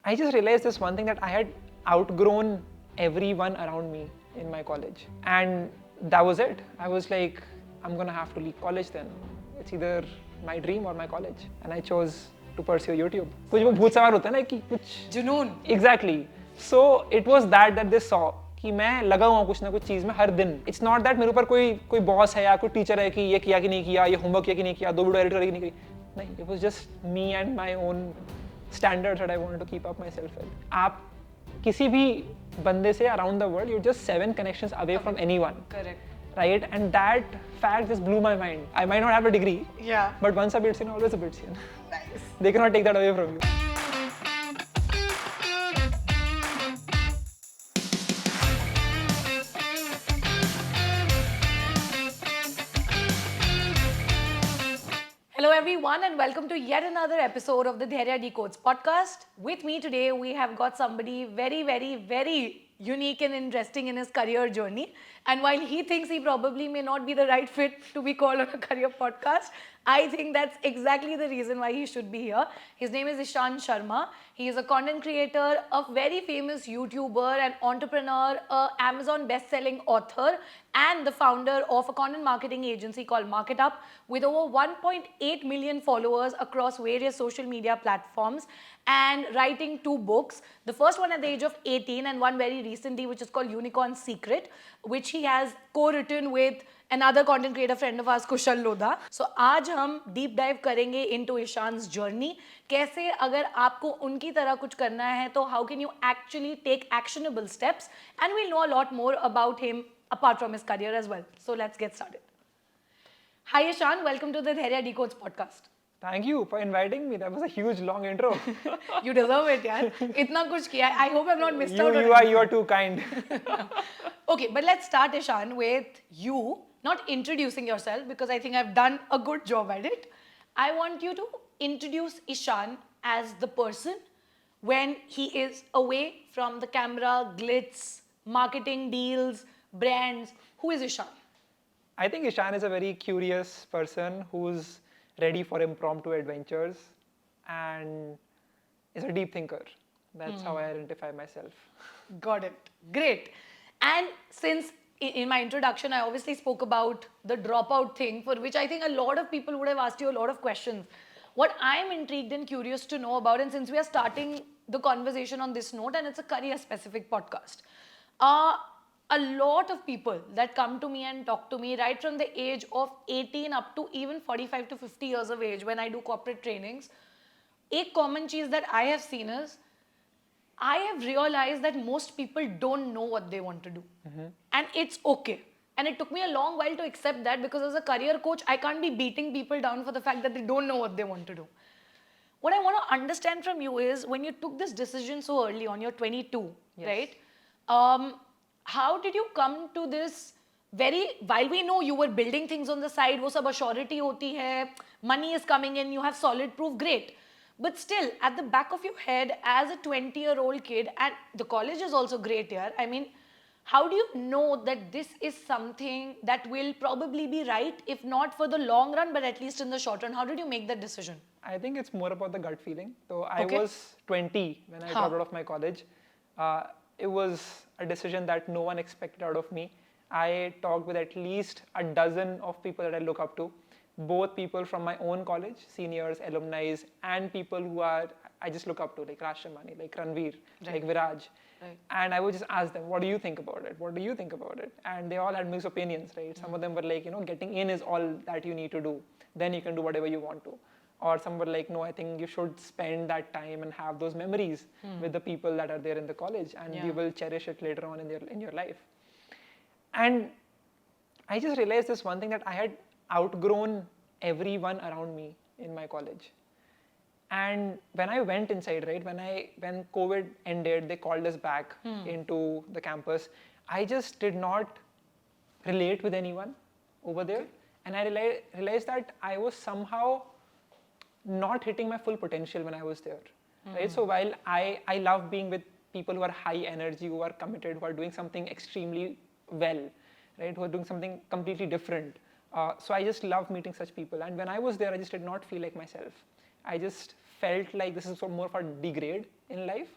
I just realized this one thing, that I had outgrown everyone around me in my college. And that was it. I was like, I'm gonna have to leave college then. It's either my dream or my college. And I chose to pursue YouTube. कुछ वो भूत सवार होता है ना कि कुछ जुनून. Exactly. So it was that they saw कि मैं लगा हुआ कुछ ना कुछ चीज में हर दिन. It's not that मेरे ऊपर कोई बॉस है या कोई टीचर है कि ये किया कि नहीं किया, ये होमवर्क किया कि नहीं किया, 2 वीडियो एडिट करी कि नहीं करी. नहीं, it was just me and my own standards that I wanted to keep up myself with. आप किसी भी बंदे से around the world, you're just 7 connections away from anyone. Correct. Right? And that fact just blew my mind. I might not have a degree, Yeah. but once a BITSian, always a BITSian. Nice. They cannot take that away from you. Hello everyone and welcome to yet another episode of the Dhairya Decodes podcast. With me today we have got somebody very unique and interesting in his career journey. And while he thinks he probably may not be the right fit to be called on a career podcast, I think that's exactly the reason why he should be here. His name is Ishan Sharma. He is a content creator, a very famous YouTuber, an entrepreneur, an Amazon best-selling author, and the founder of a content marketing agency called MarkitUp with over 1.8 million followers across various social media platforms and writing 2 books. The first one at the age of 18 and one very recently which is called Unicorn Secret, which he has co-written with another content creator friend of ours, Kushal Lodha. So आज हम deep dive करेंगे into Ishan's journey. कैसे अगर आपको उनकी तरह कुछ करना है तो how can you actually take actionable steps, and we'll know a lot more about him apart from his career as well. So let's get started. Hi Ishan, welcome to the Dhairya Decodes podcast. Thank you for inviting me. That was a huge long intro. You deserve it, यार. इतना कुछ किया है. I hope I've not missed out on it. You are too kind. Okay, but let's start, Ishan, with you not introducing yourself because I think I've done a good job at it. I want you to introduce Ishan as the person when he is away from the camera, glitz, marketing deals, brands. Who is Ishan? I think Ishan is a very curious person who's ready for impromptu adventures and is a deep thinker. That's how I identify myself. Got it. Great. And since in my introduction, I obviously spoke about the dropout thing, for which I think a lot of people would have asked you a lot of questions. What I'm intrigued and curious to know about, and since we are starting the conversation on this note, and it's a career-specific podcast, a lot of people that come to me and talk to me right from the age of 18 up to even 45 to 50 years of age when I do corporate trainings, a common cheese that I have seen is, I have realized that most people don't know what they want to do. And it's okay. And it took me a long while to accept that, because as a career coach, I can't be beating people down for the fact that they don't know what they want to do. What I want to understand from you is, when you took this decision so early on, you're 22, yes, right? How did you come to this while we know you were building things on the side, wo sab assurity hoti hai, money is coming in, you have solid proof, great. But still, at the back of your head, as a 20-year-old kid, and the college is also great here, I mean, how do you know that this is something that will probably be right, if not for the long run, but at least in the short run? How did you make that decision? I think it's more about the gut feeling. So I Okay. was 20 when I dropped out of my college. It was a decision that no one expected out of me. I talked with at least a dozen of people that I look up to, both people from my own college, seniors, alumni, and people who I just look up to, like Raj Sharma, like Ranveer, like Viraj. Right. And I would just ask them, what do you think about it? What do you think about it? And they all had mixed opinions, right? Some of them were like, getting in is all that you need to do. Then you can do whatever you want to. Or some were like, no, I think you should spend that time and have those memories with the people that are there in the college, and you will cherish it later on in your life. And I just realized this one thing, that I had outgrown everyone around me in my college. And when I went inside, right, when COVID ended, they called us back into the campus. I just did not relate with anyone over there. And I realized that I was somehow not hitting my full potential when I was there, right? So while I love being with people who are high energy, who are committed, who are doing something extremely well, right? Who are doing something completely different. So I just love meeting such people. And when I was there, I just did not feel like myself. I just felt like this is more of a degrade in life,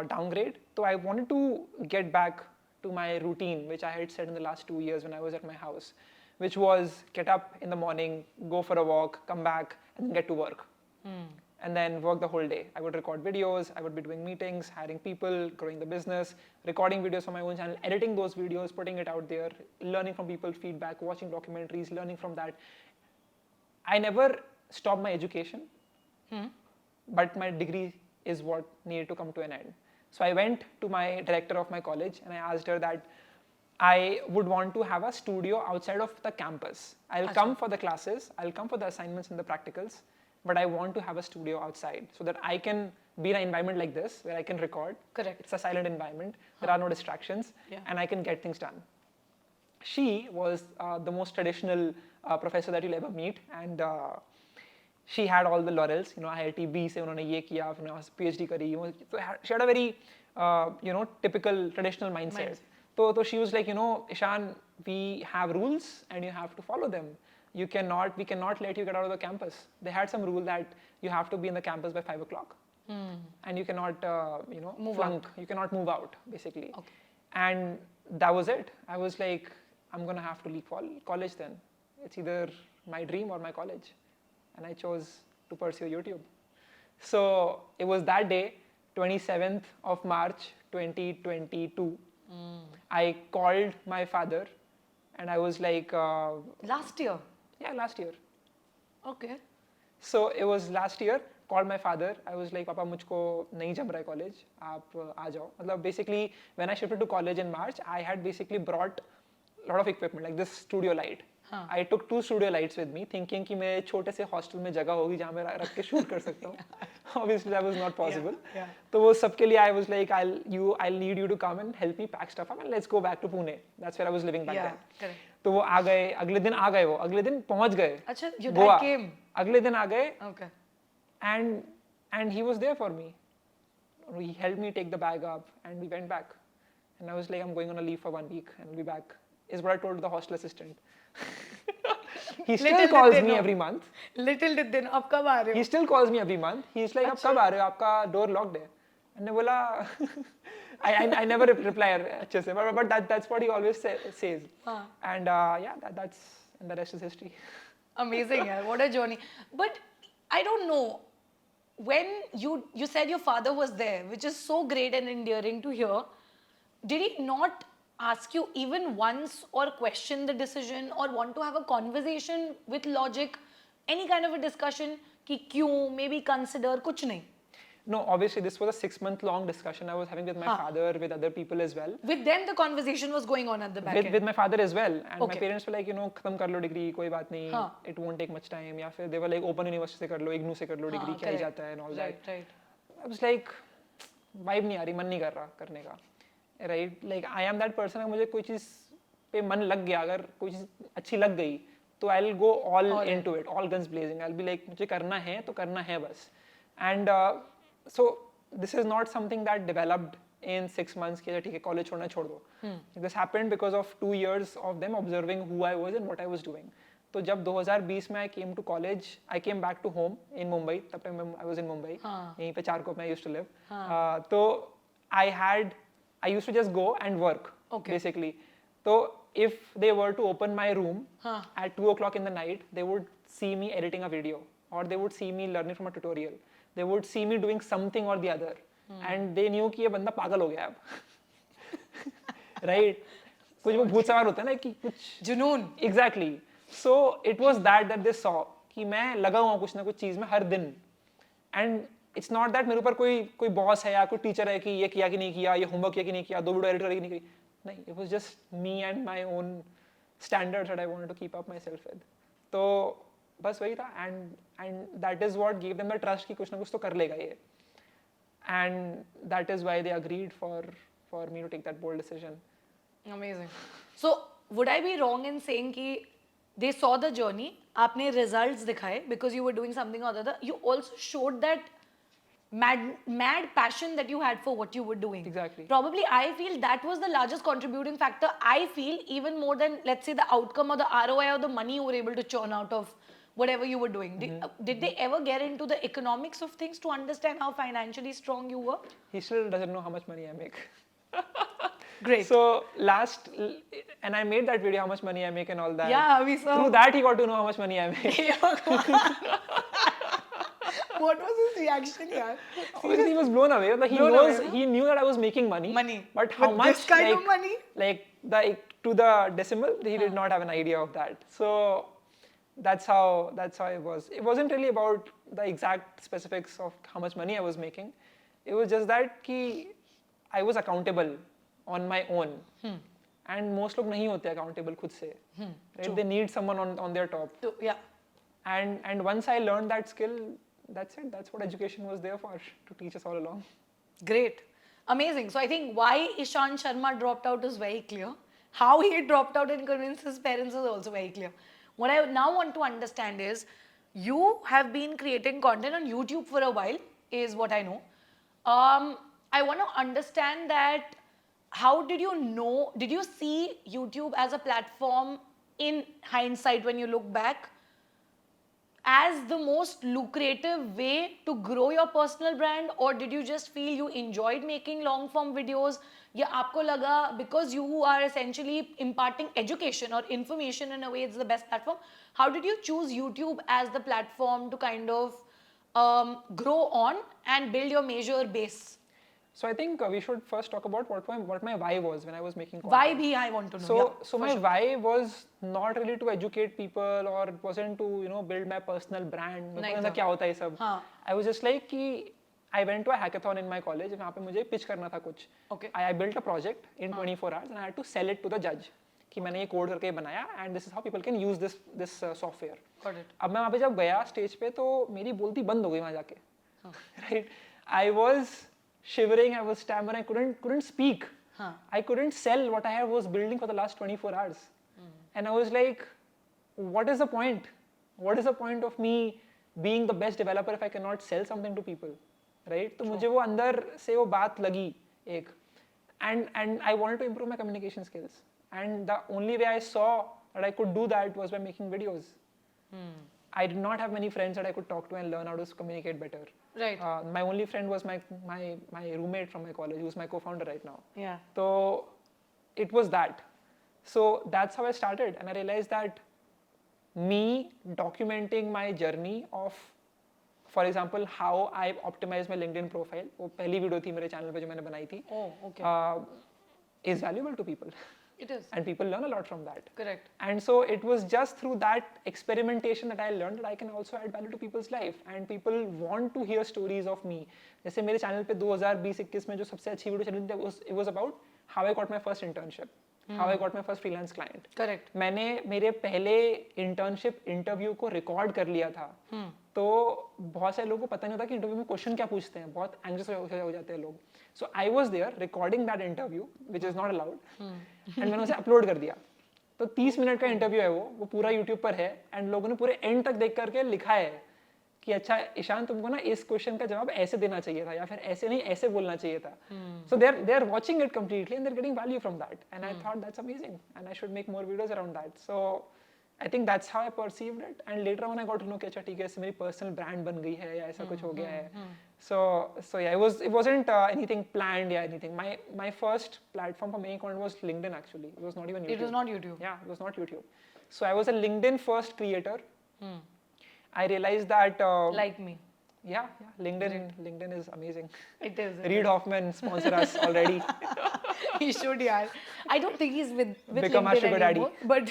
downgrade. So I wanted to get back to my routine, which I had said in the last 2 years when I was at my house, which was get up in the morning, go for a walk, come back, and get to work. And then work the whole day. I would record videos, I would be doing meetings, hiring people, growing the business, recording videos for my own channel, editing those videos, putting it out there, learning from people's feedback, watching documentaries, learning from that. I never stopped my education, but my degree is what needed to come to an end. So I went to my director of my college and I asked her that I would want to have a studio outside of the campus. I'll come for the classes, I'll come for the assignments and the practicals, but I want to have a studio outside so that I can be in an environment like this where I can record. Correct. It's a silent environment. There are no distractions, and I can get things done. She was the most traditional professor that you'll ever meet, and she had all the laurels. IIT से उन्होंने ये किया, फिर PhD करी. So she had a very typical traditional mindset. So she was like, Ishan, we have rules and you have to follow them. We cannot let you get out of the campus. They had some rule that you have to be in the campus by 5 o'clock. And you cannot, flunk. You cannot move out, basically. Okay. And that was it. I was like, I'm going to have to leave college then. It's either my dream or my college. And I chose to pursue YouTube. So it was that day, 27th of March, 2022. I called my father and I was like... last year? Yeah, last year. Okay. So it was last year, called my father. I was like, Papa, मुझको नहीं जम रहा है college, आप आ जाओ. मतलब basically, when I shifted to college in March, I had basically brought a lot of equipment, like this studio light. I took 2 studio lights with me, thinking कि मैं छोटे से hostel में जगह होगी जहाँ मैं रख के shoot कर सकता हूँ. Obviously, that was not possible. तो वो सबके लिए I was like, I'll need you to come and help me pack stuff up and let's go back to Pune. That's where I was living back then. Correct. तो वो आ गए, अगले दिन आ गए वो, अगले दिन पहुंच गए. अच्छा, your Goa. dad came. अगले दिन आ गए. Okay. And he was there for me. He helped me take the bag up and we went back. And I was like, I'm going on a leave for 1 week and I'll be back. Is what I told the hostel assistant. He still calls me every month. Little did they know, अब कब आ रहे हो? He still calls me every month. He's like, अब कब आ रहे हो? आपका door locked है. And I बोला, I never reply अच्छे से, but that's what he always says. And and the rest is history. Amazing, yeah. What a journey. But I don't know, when you said your father was there, which is so great and endearing to hear, did he not ask you even once or question the decision or want to have a conversation with logic, any kind of a discussion कि क्यों, maybe consider, कुछ नहीं? No, obviously this was a 6-month-long discussion I was having with my father, with other people as well. With them the conversation was going on at the back end? With my father as well. And my parents were like, खत्म कर लो degree, कोई बात नहीं, it won't take much time. या फिर they were like, open university से कर लो, IGNOU से कर लो, degree क्या ही जाता है and all that. Right. I was like, vibe नहीं आ रही, मन नहीं कर रहा करने का. Right? Like I am that person, अगर मुझे कोई चीज़ पे मन लग गया, अगर कोई चीज़ अच्छी लग गई, तो I'll go all into it, all guns blazing. I'll be like, मुझे करना है तो करना है बस. And so this is not something that developed in 6 months कि ठीक है college छोड़ना छोड़ दो. This happened because of 2 years of them observing who I was and what I was doing. तो जब 2020 में I came to college, I came back to home in Mumbai. तब तक I was in Mumbai. यहीं पे चारकोप में I used to live. तो I used to just go and work basically. So if they were to open my room at 2 o'clock in the night, they would see me editing a video or they would see me learning from a tutorial. They would see me doing something or the other. And they knew कि ये बंदा पागल हो गया अब. Right? कुछ वो भूत सवार होता है ना कि कुछ जुनून. Exactly. So it was that they saw कि मैं लगा हुआ कुछ ना कुछ चीज में हर दिन. And it's not that मेरे ऊपर कोई बॉस है या कोई टीचर है कि ये किया कि नहीं किया, ये होमवर्क किया कि नहीं किया, 2 वीडियो एडिट करी कि नहीं करी. नहीं, it was just me and my own standards that I wanted to keep up myself with. तो बस वही था and that is what gave them the trust कि कुछ ना कुछ तो कर लेगा ये. And that is why they agreed for me to take that bold decision. Amazing. So would I be wrong in saying कि they saw the journey, आपने results दिखाए because you were doing something or the other. You also showed that mad passion that you had for what you were doing. Exactly. Probably I feel that was the largest contributing factor. I feel even more than let's say the outcome or the ROI or the money you were able to churn out of whatever you were doing. Did they ever get into the economics of things to understand how financially strong you were? He still doesn't know how much money I make. Great. So and I made that video, how much money I make and all that. Yeah, we saw. Through that, he got to know how much money I make. What was his reaction, yaar? Obviously, he was blown away. Like, he knew that I was making money. But how With much? this kind of money? Like to the decimal, he did not have an idea of that. So that's how it was. It wasn't really about the exact specifics of how much money I was making. It was just that I was accountable on my own. And most लोग नहीं होते accountable खुद से. Right? They need someone on their top. Yeah. And once I learned that skill, that's it. That's what education was there for, to teach us all along. Great. Amazing. So I think why Ishan Sharma dropped out is very clear. How he dropped out and convinced his parents is also very clear. What I now want to understand is, you have been creating content on YouTube for a while, is what I know. I want to understand that, how did you see YouTube as a platform in hindsight when you look back as the most lucrative way to grow your personal brand, or did you just feel you enjoyed making long form videos? या आपको लगा because you are essentially imparting education or information in a way, it's the best platform? How did you choose YouTube as the platform to kind of grow on and build your major base? So I think we should first talk about what my why was when I was making content. Why bhi I want to know. So my why was not really to educate people, or it wasn't to build my personal brand. क्या होता है सब? I was just like कि I went to a hackathon in my college. वहाँ पे मुझे pitch करना था कुछ. Okay. I built a project in 24 hours and I had to sell it to the judge. कि मैंने ये कोड करके बनाया and this is how people can use this software. Got it. अब मैं वहाँ पे जब गया स्टेज पे तो मेरी बोलती बंद हो गई वहाँ जाके. Right? I was shivering, I was stammering, I couldn't speak. I couldn't sell what I was building for the last 24 hours. And I was like, what is the point? What is the point of me being the best developer if I cannot sell something to people? Right? तो मुझे वो अंदर से वो बात लगी एक. And I wanted to improve my communication skills. And the only way I saw that I could do that was by making videos. I did not have many friends that I could talk to and learn how to communicate better. Right. My only friend was my roommate from my college, who's my co-founder right now. Yeah. So it was that. So that's how I started, and I realized that me documenting my journey of, for example, how I optimize my LinkedIn profile, वो पहली video थी मेरे channel पे जो मैंने बनाई थी. Oh, okay. Is valuable to people. It is. And people learn a lot from that. Correct. And so it was just through that experimentation that I learned that I can also add value to people's life. And people want to hear stories of me. जैसे मेरे channel पे 2020-21 में जो सबसे अच्छी video चली थी, it was about how I got my first internship. How I got my first freelance client. Correct. मैंने मेरे पहले internship interview को record कर लिया था. तो बहुत सारे लोगों को पता नहीं होता कि इंटरव्यू में क्वेश्चन क्या पूछते हैं. बहुत एंग्जियस हो जाते हैं लोग. So I was there recording that interview, which is not allowed. And मैंने उसे अपलोड कर दिया. तो 30 मिनट का इंटरव्यू है वो पूरा यूट्यूब पर है. एंड लोगों ने पूरे एंड तक देख करके लिखा है कि अच्छा ईशान तुमको ना इस क्वेश्चन का जवाब ऐसे देना चाहिए था या फिर ऐसे नहीं ऐसे बोलना चाहिए था. So they are watching it completely and they're getting value from that. And I thought that's amazing and I should make more videos around that. So I think that's how I perceived it. And later on I got to know कि अच्छा ठीक है इससे मेरी personal brand बन गई है या ऐसा कुछ हो गया है. So yeah, it wasn't anything planned, anything. My first platform for making content was LinkedIn actually. It was not even YouTube. It was not YouTube. Yeah, it was not YouTube. So I was a LinkedIn first creator. I realized that like me. Yeah, LinkedIn is amazing. It is. Reid Hoffman sponsor us already. He should, yeah. I don't think he's with Become LinkedIn our sugar anymore, daddy.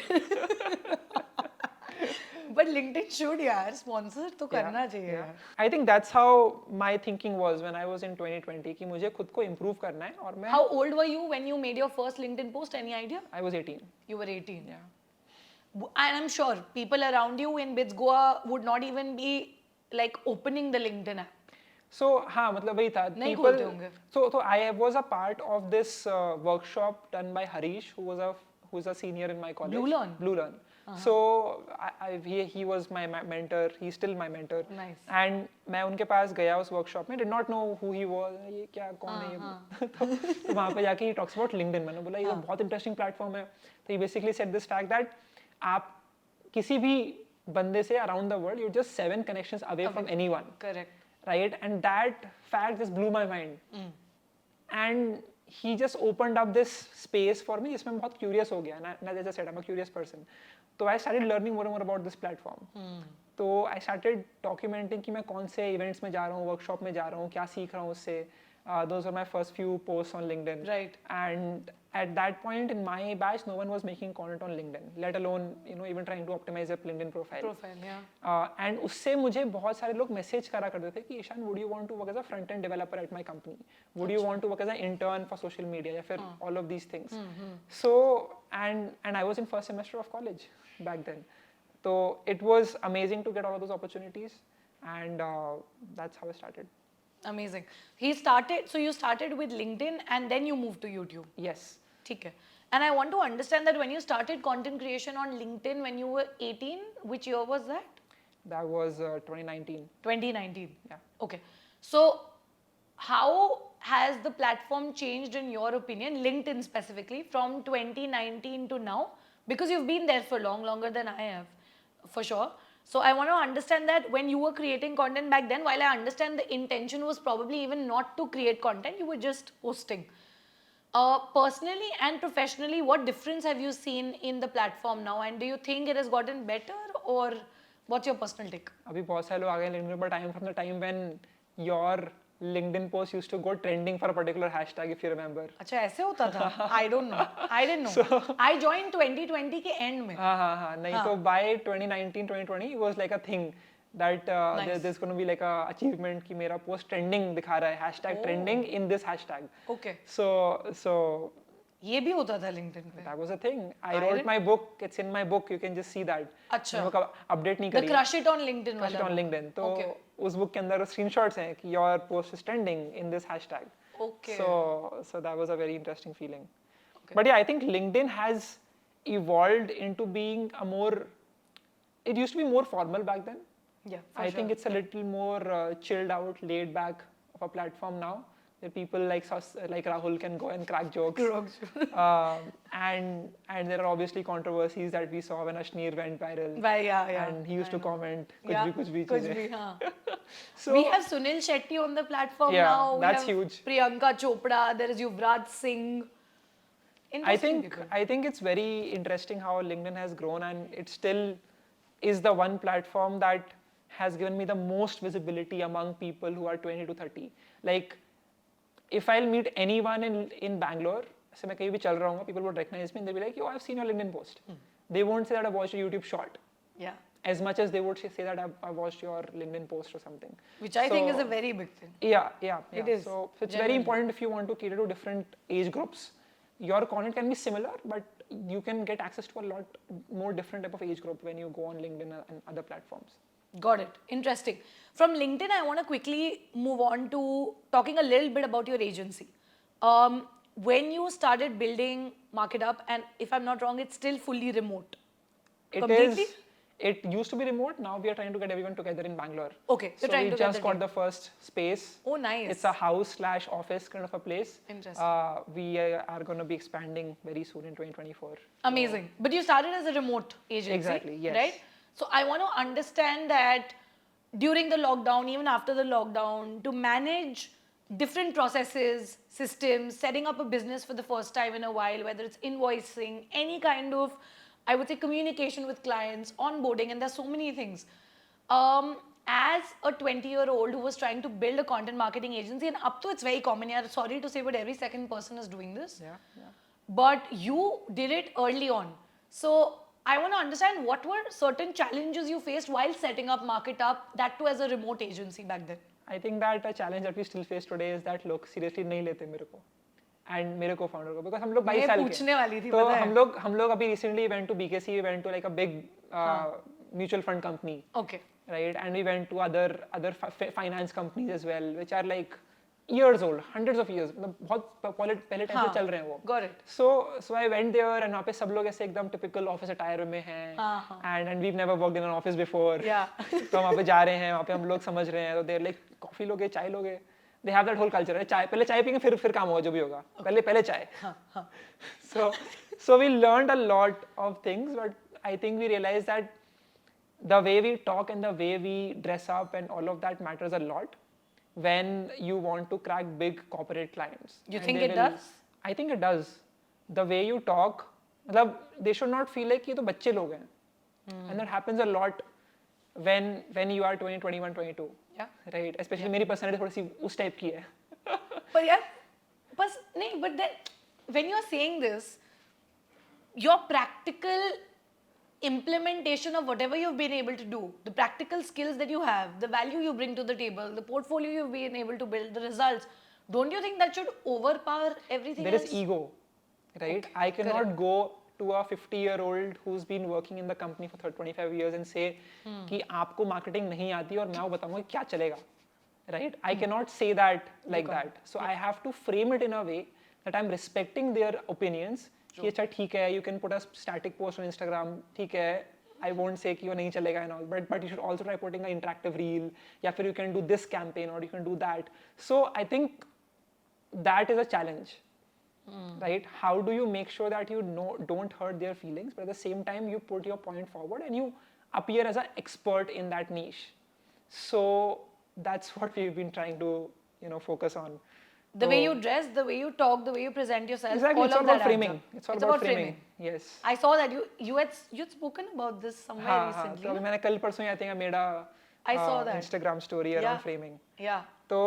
but LinkedIn should, यार, sponsor तो करना चाहिए. Yeah. I think that's how my thinking was when I was in 2020 कि मुझे खुद को improve करना है और मैं. How old were you when you made your first LinkedIn post? Any idea? I was 18. You were 18. Yeah. And I'm sure people around you in BITS Goa would not even be like opening the LinkedIn app. So हाँ मतलब वही था. नहीं खोलते होंगे. So I was a part of this workshop done by Harish, who is a senior in my college. Blue Learn. So he was my mentor. He's still my mentor. Nice. And मैं उनके पास गया उस workshop में. Did not know who he was. ये क्या कौन है ये? तो वहाँ पे जाके he talks about LinkedIn. मैंने बोला ये बहुत interesting platform है. So he basically said this fact that आप किसी भी बंदे से around the world, you're just 7 connections away from anyone. Correct. Right? And that fact just blew my mind. And he just opened up this space for me जिसमें मैं बहुत curious हो गया. And as I said, I'm a curious person. So I started learning more and more about this platform. तो I started documenting कि मैं कौन से events में जा रहा हूँ, workshop में जा रहा हूँ, क्या सीख रहा हूँ उससे. Those were my first few posts on LinkedIn. Right. And at that point in my batch, no one was making content on LinkedIn, let alone even trying to optimize a LinkedIn profile. Yeah. And उससे मुझे बहुत सारे लोग message करा करते थे कि Ishan, would you want to work as a front-end developer at my company? Would you want to work as an intern for social media? या फिर all of these things. So and I was in first semester of college back then. So it was amazing to get all of those opportunities, and that's how I started. Amazing. So you started with LinkedIn and then you moved to YouTube. Yes. ठीक है. And I want to understand that when you started content creation on LinkedIn when you were 18, which year was that? That was 2019. 2019. Yeah. Okay. So how has the platform changed in your opinion, LinkedIn specifically, from 2019 to now? Because you've been there for longer than I have, for sure. So I want to understand that when you were creating content back then, while I understand the intention was probably even not to create content, you were just posting. Personally and professionally, what difference have you seen in the platform now? And do you think it has gotten better, or what's your personal take? अभी बहुत सारे लोग आ गए LinkedIn पर time from the time when your LinkedIn post used to go trending for a particular hashtag, if you remember. अच्छा ऐसे होता था? I don't know. I didn't know. So, I joined 2020 के end में. हाँ नहीं तो by 2019 2020 it was like a thing that nice. there's going to be like a achievement कि मेरा post trending दिखा रहा है, hashtag trending in this hashtag. Okay. So ये भी होता था LinkedIn पे. That was a thing. I wrote my book. It's in my book. You can just see that. अच्छा. मैंने update नहीं करी. The Crush It on LinkedIn Crush It on LinkedIn. तो उस book के अंदर screenshots हैं कि your post is trending in this hashtag. Okay. So that was a very interesting feeling. Okay. But yeah, I think LinkedIn has evolved into being a more. It used to be more formal back then. Yeah. I think it's a little more chilled out, laid back of a platform now. Where people like Rahul can go and crack jokes. And there are obviously controversies that we saw when Ashneer went viral. Yeah. And he used to comment कुछ भी हाँ. So we have Sunil Shetty on the platform now. That's we have huge. Priyanka Chopra. There is Yuvraj Singh. I think it's very interesting how LinkedIn has grown, and it still is the one platform that has given me the most visibility among people who are 20 to 30. Like, if I'll meet anyone in Bangalore, so मैं कहीं भी चल रहा हूँ, people would recognize me and they'll be like, yo, I've seen your LinkedIn post. They won't say that I watched your YouTube short. Yeah. As much as they would say that I watched your LinkedIn post or something. Which I think is a very big thing. Yeah. It is. So it's very important if you want to cater to different age groups. Your content can be similar, but you can get access to a lot more different type of age group when you go on LinkedIn and other platforms. Got it. Interesting. From LinkedIn, I want to quickly move on to talking a little bit about your agency. When you started building MarkitUp, and if I'm not wrong, it's still fully remote. It used to be remote. Now we are trying to get everyone together in Bangalore. Okay. So we just got the first space. Oh, nice. It's a house/office kind of a place. Interesting. We are going to be expanding very soon in 2024. Amazing. But you started as a remote agency. Exactly. Yes. Right? So I want to understand that during the lockdown, even after the lockdown, to manage different processes, systems, setting up a business for the first time in a while, whether it's invoicing, any kind of, I would say, communication with clients, onboarding, and there's so many things. As a 20-year-old who was trying to build a content marketing agency, and up to it's very common, sorry to say, but every second person is doing this. Yeah. But you did it early on. So I want to understand what were certain challenges you faced while setting up MarkitUp, that too as a remote agency back then. I think that a challenge that we still face today is that लोग seriously नहीं लेते मेरे को and मेरे co-founder को, because हम लोग 22 साल के, तो हम लोग अभी recently went to BKC, we went to like a big mutual fund company. Okay. Right, and we went to other finance companies as well, which are like years old, hundreds of years, बहुत पहले time से चल रहे हैं वो. Got it. So I went there and वहाँ पे सब लोग ऐसे एकदम typical office attire में हैं, and we've never worked in an office before. Yeah. तो वहाँ पे जा रहे हैं, वहाँ पे हम लोग समझ रहे हैं, तो they're like coffee लोगे, चाय लोगे. They have that whole culture है, पहले चाय पीएंगे फिर काम होगा जो भी होगा. पहले चाय. So we learned a lot of things, but I think we realized that the way we talk and the way we dress up and all of that matters a lot when you want to crack big corporate clients. You And think they it will- does? I think it does. The way you talk, मतलब they should not feel like ये तो बच्चे लोग हैं. And that happens a lot when you are 20, 21, 22. Yeah. Right? Especially मेरी personality थोड़ी सी उस type की है. But yeah, but then when you're saying this, your practical implementation of whatever you've been able to do, the practical skills that you have, the value you bring to the table, the portfolio you've been able to build, the results, don't you think that should overpower everything There else? is ego, right? Okay, I cannot correct. go to a 50-year-old who's been working in the company for 25 years and say कि आपको marketing नहीं आती और मैं वो बताऊंगा क्या चलेगा, right? I cannot say that like that. So I have to frame it in a way that I'm respecting their opinions. कि अच्छा ठीक है, you can put a static post on Instagram, ठीक है, I won't say कि वो नहीं चलेगा and all, but you should also try putting an interactive reel, या फिर you can do this campaign or you can do that. So I think that is a challenge, right? How do you make sure that you don't hurt their feelings, but at the same time you put your point forward and you appear as an expert in that niche? So that's what we've been trying to, focus on. The way you dress, the way you talk, the way you present yourself, Exactly, all it's of all that about adds framing. up. It's all about framing. Yes. I saw that you'd spoken about this somewhere हाँ, recently. तो अभी मैंने कल परसों I think I made a I saw that. Instagram story Yeah. around framing. Yeah. तो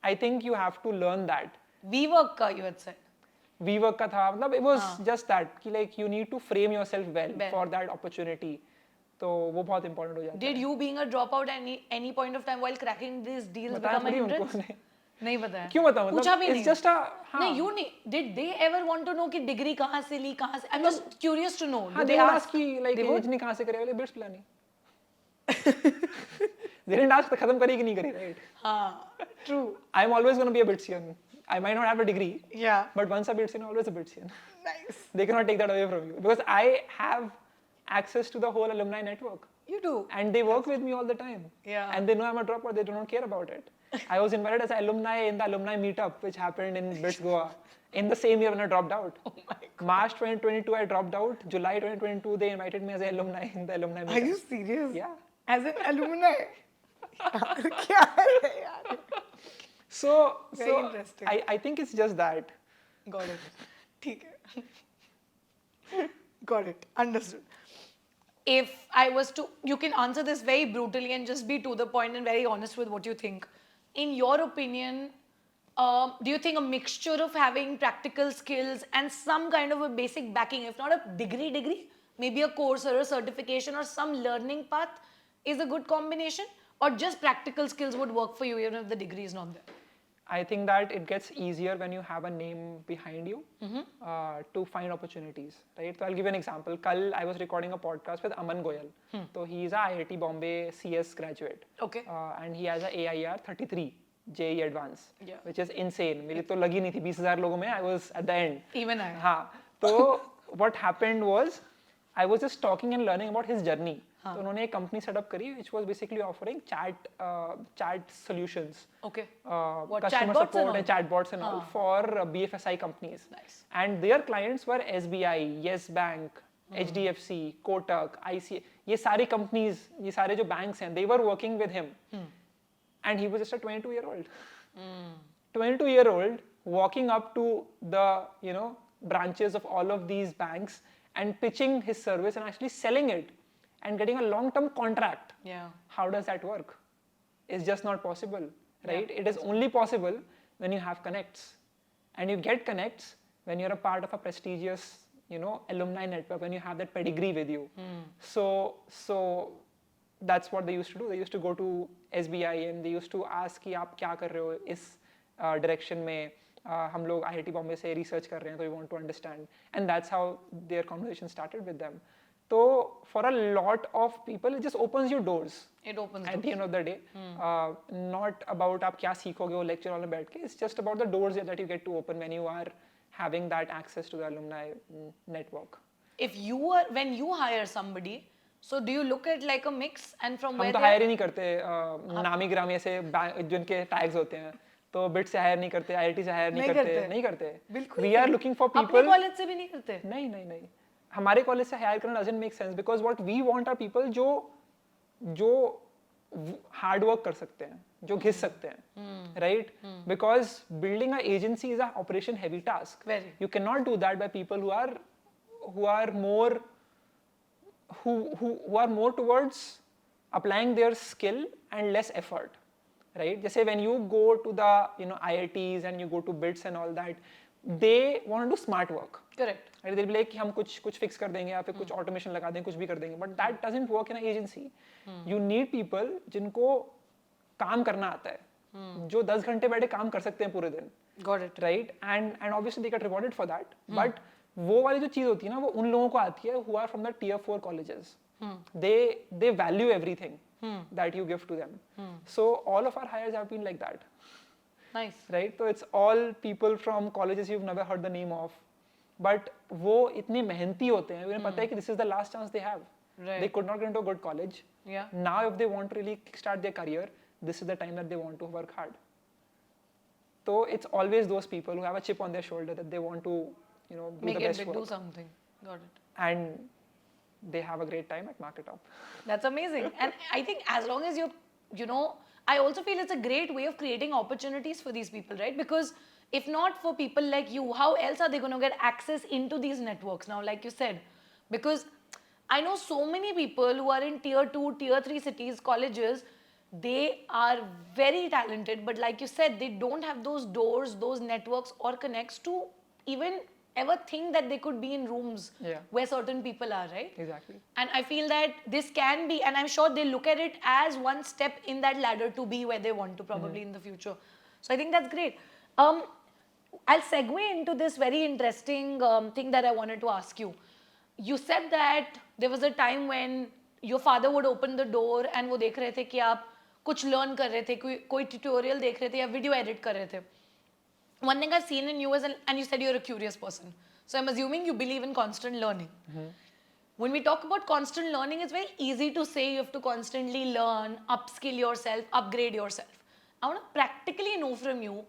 I think you have to learn that. WeWork ka you had said. WeWork का था, मतलब it was just that कि like you need to frame yourself well for that opportunity. तो वो बहुत important हो जाता है. Did you being a dropout at any point of time while cracking these deals बताया become a थोड़ी hindrance? उनको नहीं बताया. क्यों बताऊं? पूछा भी It's नहीं. just a हाँ. नहीं, you नहीं. Did they ever want to know कि degree कहाँ से ली, कहाँ से? I'm just curious to know. हाँ, Did they they would ask? ask कि like They would? age नहीं कहाँ से करे, बोले BITS Pilani. They didn't ask तो खत्म करी कि नहीं करी, right? हाँ, true. I'm always going to be a BITSian. I might not have a degree, Yeah. but once a BITSian, always a BITSian. Nice. They cannot take that away from you because I have access to the whole alumni network. You do. And they work with me all the time. Yeah. And they know I'm a dropout, they do not care about it. I was invited as an alumni in the alumni meetup, which happened in BITS Goa in the same year when I dropped out. Oh my God. March 2022, I dropped out. July 2022, they invited me as an alumni in the alumni meetup. Are you serious? Yeah. As an alumni? क्या है यार? So, Very interesting. I think it's just that. Got it. ठीक है. Got it. Understood. If I was to, you can answer this very brutally and just be to the point and very honest with what you think. In your opinion, do you think a mixture of having practical skills and some kind of a basic backing, if not a degree, maybe a course or a certification or some learning path is a good combination? Or just practical skills would work for you even if the degree is not there? I think that it gets easier when you have a name behind you to find opportunities, right? So I'll give you an example. Kal I was recording a podcast with Aman Goyal. So he's a IIT Bombay CS graduate. Okay. And he has a AIR 33 JE Advance, Yeah. which is insane. मेरी तो लगी नहीं थी 20,000 लोगों में. I was at the end. Even I. हाँ. तो what happened was I was just talking and learning about his journey. तो उन्होंने एक कंपनी सेटअप करी which was basically offering chat solutions. Okay. Customer chatbots and support all? and chatbots and all for BFSI companies. Nice. And their clients were SBI, Yes Bank, HDFC, Kotak, IC. ये सारी companies, ये सारे जो banks हैं, they were working with him. And he was just a 22-year-old. 22-year-old walking up to the branches of all of these banks and pitching his service and actually selling it and getting a long-term contract. Yeah. How does that work? It's just not possible, right? It is only possible when you have connects. And you get connects when you're a part of a prestigious, alumni network, when you have that pedigree with you. So that's what they used to do. They used to go to SBI and they used to ask कि आप क्या कर रहे हो इस direction में हम लोग IIT Bombay से research कर रहे हैं, so we want to understand. And that's how their conversation started with them. So for a lot of people, it just opens your doors. It opens At the end of the day, not about आप क्या सीखोगे वो lecture hall में बैठ के. It's just about the doors that you get to open when you are having that access to the alumni network. When you hire somebody, so do you look at like a mix and from where हम तो they are- hire ही नहीं करते नामी ग्रामी ऐसे जिनके tags होते हैं तो BITS से hire नहीं करते IIT से hire नहीं करते बिल्कुल we are looking for अपने people कॉलेज से भी नहीं करते नहीं हमारे कॉलेज से hire करना doesn't make sense because what we want are people जो जो हार्ड वर्क कर सकते हैं, जो घिस सकते हैं, right? Because building a agency is a operation heavy task. Very. You cannot do that by people who are more who are more towards applying their skill and less effort, right? Just say when you go to the IITs and you go to BITS and all that, they want to do smart work. Correct. Right? They'll be like कि हम कुछ fix कर देंगे या फिर कुछ automation लगा देंगे, कुछ भी कर देंगे. But that doesn't work in an agency. You need people जिनको काम करना आता है, जो 10 घंटे बैठे काम कर सकते हैं पूरे दिन. Got it. Right? And obviously they get rewarded for that. But वो वाली जो चीज होती है ना, वो उन लोगों को आती है who are from the tier 4 colleges. They value everything that you give to them. So all of our hires have been like that. Nice. Right? So it's all people from colleges you've never heard the name of. But वो इतने मेहनती होते हैं, उन्हें पता है कि this is the last chance they have. Right. They could not get into a good college. Yeah. Now if they want to really kickstart their career, this is the time that they want to work hard. So it's always those people who have a chip on their shoulder that they want to, do Make the it best big, work. do something. Got it. And they have a great time at MarkitUp. That's amazing. And I think as long as I also feel it's a great way of creating opportunities for these people, right? Because if not for people like you, how else are they going to get access into these networks now, like you said? Because I know so many people who are in tier 2, tier 3 cities, colleges, they are very talented, but like you said, they don't have those doors, those networks or connects to even ever think that they could be in rooms where certain people are, right? Exactly. And I feel that this can be, and I'm sure they look at it as one step in that ladder to be where they want to probably in the future. So I think that's great. I'll segue into this very interesting thing that I wanted to ask you. You said that there was a time when your father would open the door and वो देख रहे थे कि आप कुछ learn कर रहे थे, कोई tutorial देख रहे थे या video edit कर रहे थे. One thing I've seen in you is, and you said you're a curious person. So I'm assuming you believe in constant learning. When we talk about constant learning, it's very easy to say you have to constantly learn, upskill yourself, upgrade yourself. I want to practically know from you,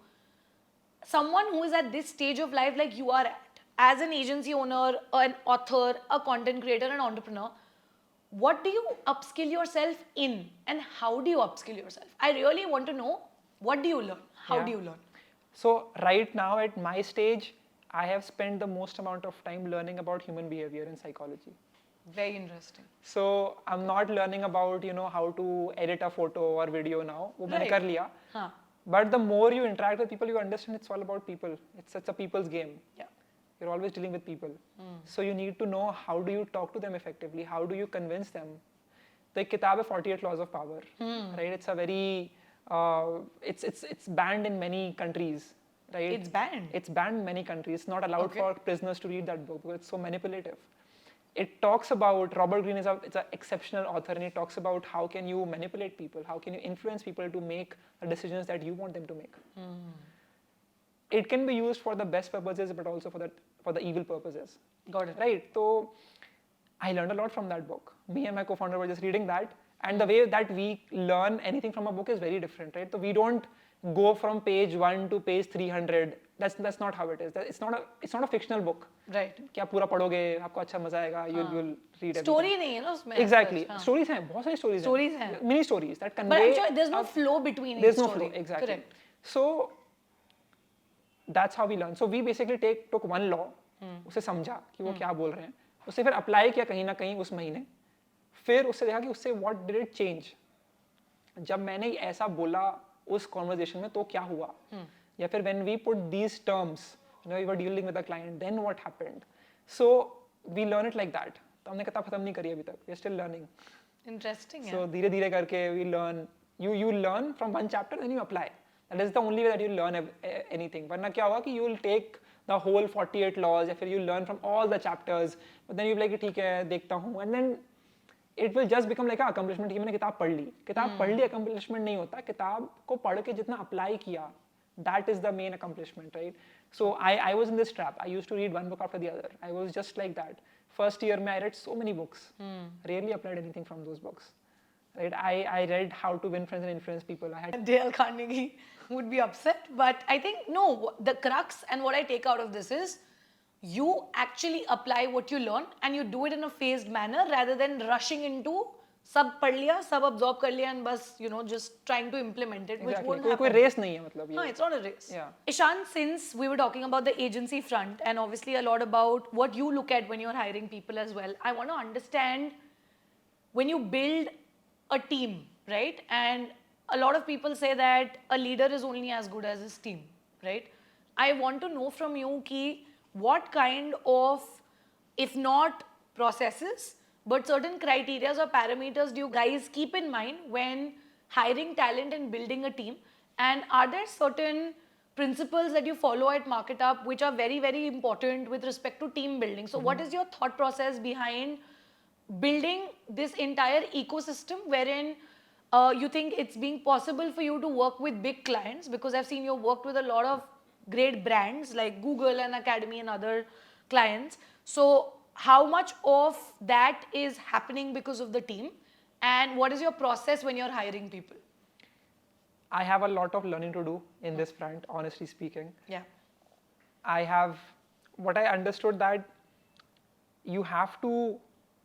someone who is at this stage of life like you are at, as an agency owner, an author, a content creator, an entrepreneur, what do you upskill yourself in and how do you upskill yourself? I really want to know, what do you learn? How do you learn? So right now at my stage, I have spent the most amount of time learning about human behavior and psychology. Very interesting. So I'm not learning about, how to edit a photo or video now. वो मैंने कर लिया. But the more you interact with people, you understand it's all about people. It's a people's game. Yeah. You're always dealing with people. So you need to know how do you talk to them effectively? How do you convince them? The kitab है 48 Laws of Power. Right? It's a very, it's banned in many countries. Right? It's banned? It's banned in many countries. It's not allowed for prisoners to read that book because it's so manipulative. It talks about, Robert Greene is an exceptional author, and he talks about how can you manipulate people, how can you influence people to make the decisions that you want them to make. It can be used for the best purposes, but also for the evil purposes. Got it. Right? So I learned a lot from that book. Me and my co-founder were just reading that, and the way that we learn anything from a book is very different, right? So we don't go from page 1 to page 300. That's not how it is. It's not a fictional book. Right. कि आप पूरा पढ़ोगे, आपको अच्छा मजा आएगा, you'll read everything. Story नहीं है ना उसमें. Exactly. Stories हैं, बहुत सारी stories हैं. Stories हैं. Mini stories that convey. But I'm sure there's no flow between each There's no story. flow, exactly. Correct. So that's how we learn. So we basically took one law, उसे समझा कि वो क्या बोल रहे हैं, उसे फिर अप्लाई किया कहीं ना कहीं उस महीने, फिर उससे देखा कि उससे what did it change? जब मैंने ऐसा बोला उस conversation में तो क्या हुआ? या फिर when we put these terms, we were dealing with a client, then what happened? So we learn it like that. तो हमने किताब खत्म नहीं करी अभी तक. We are still learning. Interesting. So धीरे धीरे करके we learn. You learn from one chapter, then you apply. That is the only way that you learn anything. वरना क्या होगा कि you will take the whole 48 laws, या फिर you learn from all the chapters, but then you be like ठीक है देखता हूँ, and then it will just become like an accomplishment कि मैंने किताब पढ़ ली. किताब पढ़ ली accomplishment नहीं होता. किताब को पढ़ के जितना apply किया, that is the main accomplishment, right? So I was in this trap. I used to read one book after the other. I was just like that. First year I read so many books. Rarely applied anything from those books. Right? I read How to Win Friends and Influence People. I had Dale Carnegie would be upset, but I think no, the crux and what I take out of this is you actually apply what you learn and you do it in a phased manner rather than rushing into सब पढ़ लिया, सब absorb कर लिया and बस just trying to implement it, which won't कोई happen. Race नहीं है मतलब ये. No, it's not a race. Yeah. Ishan, since we were talking about the agency front and obviously a lot about what you look at when you're hiring people as well, I want to understand when you build a team, right? And a lot of people say that a leader is only as good as his team, right? I want to know from you ki what kind of, if not processes, but certain criteria or parameters do you guys keep in mind when hiring talent and building a team? And are there certain principles that you follow at MarkitUp which are very, very important with respect to team building? So what is your thought process behind building this entire ecosystem wherein you think it's being possible for you to work with big clients? Because I've seen you worked with a lot of great brands like Google and Academy and other clients. So how much of that is happening because of the team? And what is your process when you're hiring people? I have a lot of learning to do in this front, honestly speaking. Yeah. What I understood that you have to,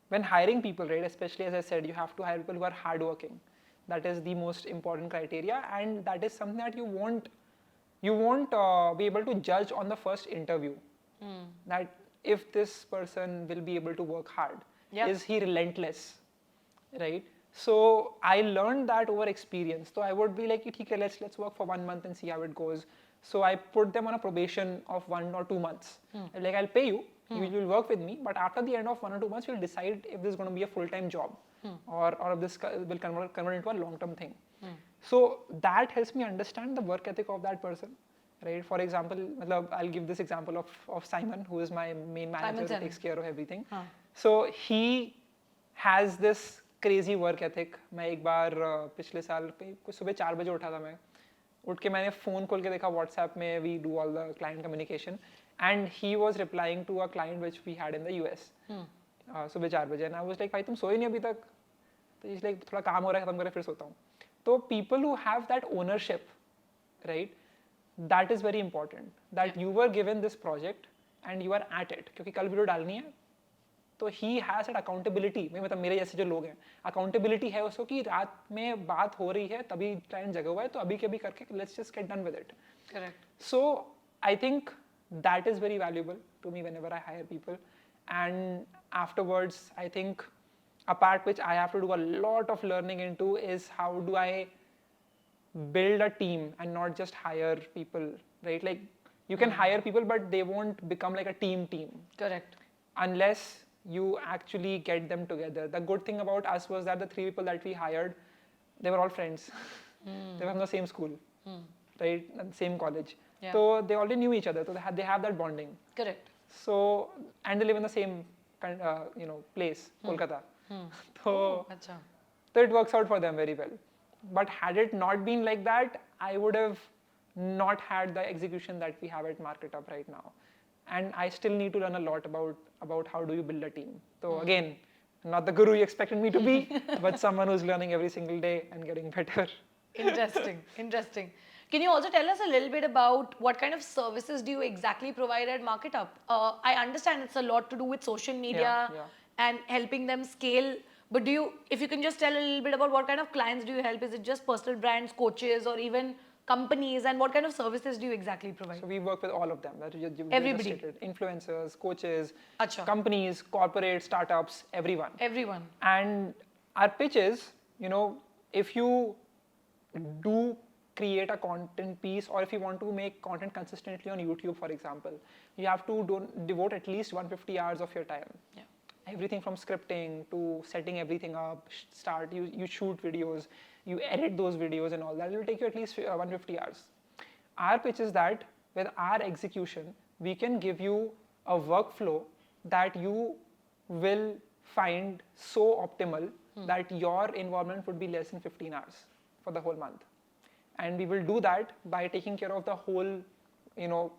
when hiring people, right, especially as I said, you have to hire people who are hardworking. That is the most important criteria, and that is something that you won't be able to judge on the first interview. That if this person will be able to work hard, is he relentless, right? So I learned that over experience. So I would be like, okay, let's work for 1 month and see how it goes. So I put them on a probation of 1 or 2 months. Like, I'll pay you, you will work with me, but after the end of 1 or 2 months, we'll decide if this is going to be a full-time job or if this will convert into a long-term thing. So that helps me understand the work ethic of that person. Right? For example, I'll give this example of Simon, who is my main manager who takes care of everything. So he has this crazy work ethic. मैं एक बार पिछले साल कुछ सुबह 4 बजे उठा था मैं. उठ के मैंने फ़ोन खोल के देखा WhatsApp में we do all the client communication and he was replying to a client which we had in the US. सुबह 4 बजे and I was like भाई तुम सोए नहीं अभी तक? तो he's like थोड़ा काम हो रहा है खत्म करे फिर सोता हूँ. तो people who have that ownership, right? That is very important. That you were given this project and you are at it. क्योंकि कल वीडियो डालनी है, तो he has that accountability. मतलब मेरे जैसे जो लोग हैं, accountability है उसको कि रात में बात हो रही है, तभी client जगा हुआ है, तो अभी के अभी करके let's just get done with it. Correct. So I think that is very valuable to me whenever I hire people. And afterwards, I think a part which I have to do a lot of learning into is how do I build a team and not just hire people, right? Like you can hire people, but they won't become like a team. Correct. Unless you actually get them together. The good thing about us was that the 3 people that we hired, they were all friends. They were from the same school, right? And same college. Yeah. So they already knew each other. So they have that bonding. Correct. So, and they live in the same place, Kolkata. So it works out for them very well. But had it not been like that, I would have not had the execution that we have at MarkitUp right now. And I still need to learn a lot about how do you build a team. So again, not the guru you expected me to be, but someone who's learning every single day and getting better. Interesting. Can you also tell us a little bit about what kind of services do you exactly provide at MarkitUp? I understand it's a lot to do with social media and helping them scale. But if you can just tell a little bit about what kind of clients do you help? Is it just personal brands, coaches, or even companies? And what kind of services do you exactly provide? So we work with all of them. That you Everybody. just stated. Influencers, coaches, Achha. companies, corporate, startups, everyone. Everyone. And our pitch is, if you do create a content piece or if you want to make content consistently on YouTube, for example, you have to devote at least 150 hours of your time. Yeah. Everything from scripting to setting everything up, you shoot videos, you edit those videos and all that. It will take you at least 150 hours. Our pitch is that with our execution, we can give you a workflow that you will find so optimal that your involvement would be less than 15 hours for the whole month. And we will do that by taking care of the whole,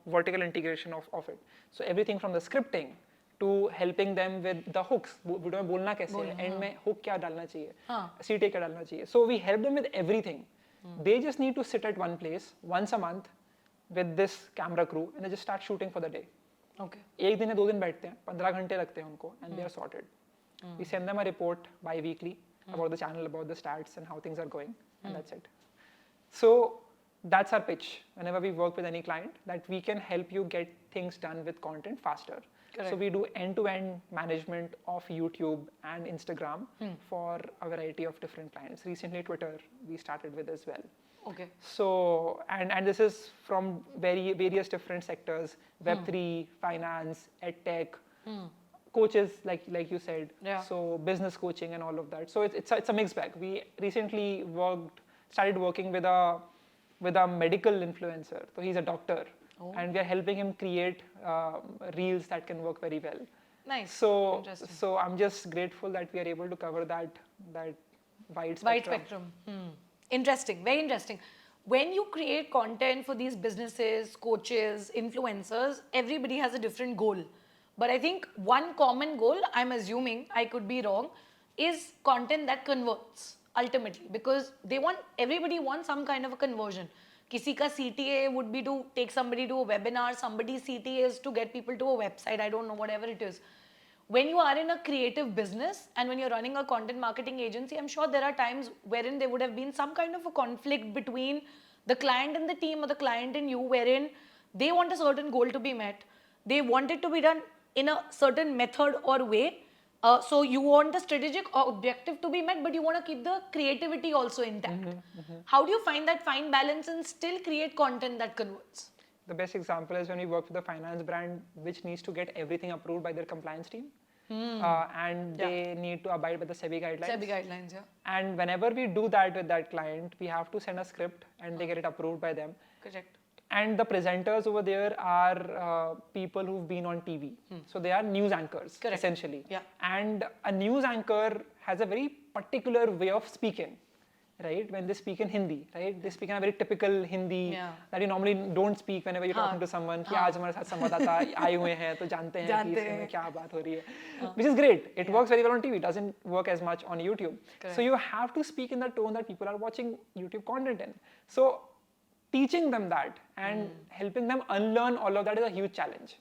vertical integration of it. So everything from the scripting to helping them with the hooks. Video में बोलना कैसे है, and में hook क्या डालना चाहिए, सीटे क्या डालना चाहिए. So we help them with everything. They just need to sit at one place once a month with this camera crew and they just start shooting for the day. Okay. एक दिन या 2 दिन बैठते हैं, 15 घंटे लगते हैं उनको, and they are sorted. We send them a report bi-weekly about the channel, about the stats and how things are going, and that's it. So that's our pitch whenever we work with any client, that we can help you get things done with content faster. Correct. So we do end-to-end management of YouTube and Instagram for a variety of different clients. Recently Twitter we started with as well. Okay. So, and this is from various different sectors, Web3, finance, EdTech, coaches like you said, Yeah. so business coaching and all of that. So it's a mixed bag. We recently started working with a medical influencer. So he's a doctor, and we are helping him create reels that can work very well. Nice. So Interesting. so I'm just grateful that we are able to cover that wide Wide spectrum. spectrum. Interesting, very interesting. When you create content for these businesses, coaches, influencers, everybody has a different goal. But I think one common goal, I'm assuming, I could be wrong, is content that converts ultimately, because everybody wants some kind of a conversion. Kisi ka CTA would be to take somebody to a webinar, somebody's CTA is to get people to a website, I don't know, whatever it is. When you are in a creative business and when you're running a content marketing agency, I'm sure there are times wherein there would have been some kind of a conflict between the client and the team, or the client and you, wherein they want a certain goal to be met. They want it to be done in a certain method or way. So you want the strategic objective to be met, but you want to keep the creativity also intact. How do you find that fine balance and still create content that converts? The best example is when we work with a finance brand which needs to get everything approved by their compliance team. And they need to abide by the SEBI guidelines. SEBI guidelines, yeah. And whenever we do that with that client, we have to send a script and they get it approved by them. Correct. And the presenters over there are people who've been on TV. So they are news anchors, Correct. essentially. Yeah. And a news anchor has a very particular way of speaking. Right? When they speak in Hindi, right? They speak in a very typical Hindi that you normally don't speak whenever you're talking to someone. कि आज हमारे साथ संवाददाता आए हुए हैं तो जानते हैं कि इसमें क्या बात हो रही है. Which is great. It works very well on TV. It doesn't work as much on YouTube. Correct. So you have to speak in the tone that people are watching YouTube content in. So teaching them that and helping them unlearn all of that is a huge challenge.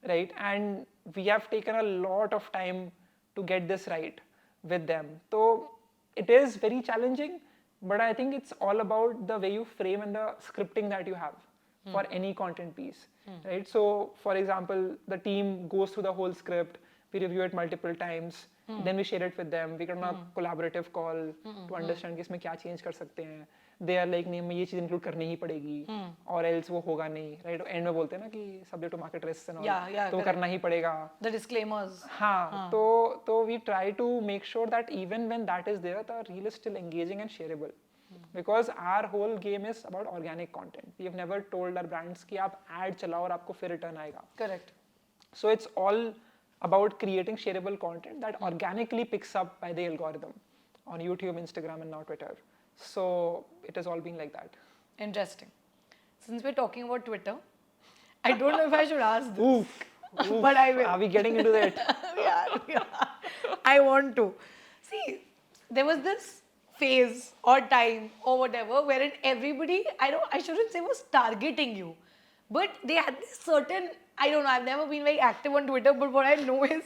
Right? And we have taken a lot of time to get this right with them. So it is very challenging, but I think it's all about the way you frame and the scripting that you have for any content piece, right? So, for example, the team goes through the whole script, we review it multiple times, then we share it with them, we get on a collaborative call to understand कि इसमें क्या change कर सकते हैं. They are like नहीं हमें ये चीज़ include करनी ही पड़ेगी, और else वो होगा नहीं, right? End में बोलते हैं ना कि subject to market risks and all, तो वो करना ही पड़ेगा. The disclaimers. हाँ, तो we try to make sure that even when that is there, the reel is still engaging and shareable. Because our whole game is about organic content. We have never told our brands कि आप ad चलाओ और आपको फिर return आएगा. Correct. So it's all about creating shareable content that organically picks up by the algorithm on YouTube, Instagram, and now Twitter. So it has all been like that. Interesting. Since we're talking about Twitter, I don't know if I should ask this. Oof. But I will. Are we getting into that? yeah. I want to. See, there was this phase or time or whatever wherein everybody, I shouldn't say was targeting you, but they had this certain, I don't know, I've never been very active on Twitter, but what I know is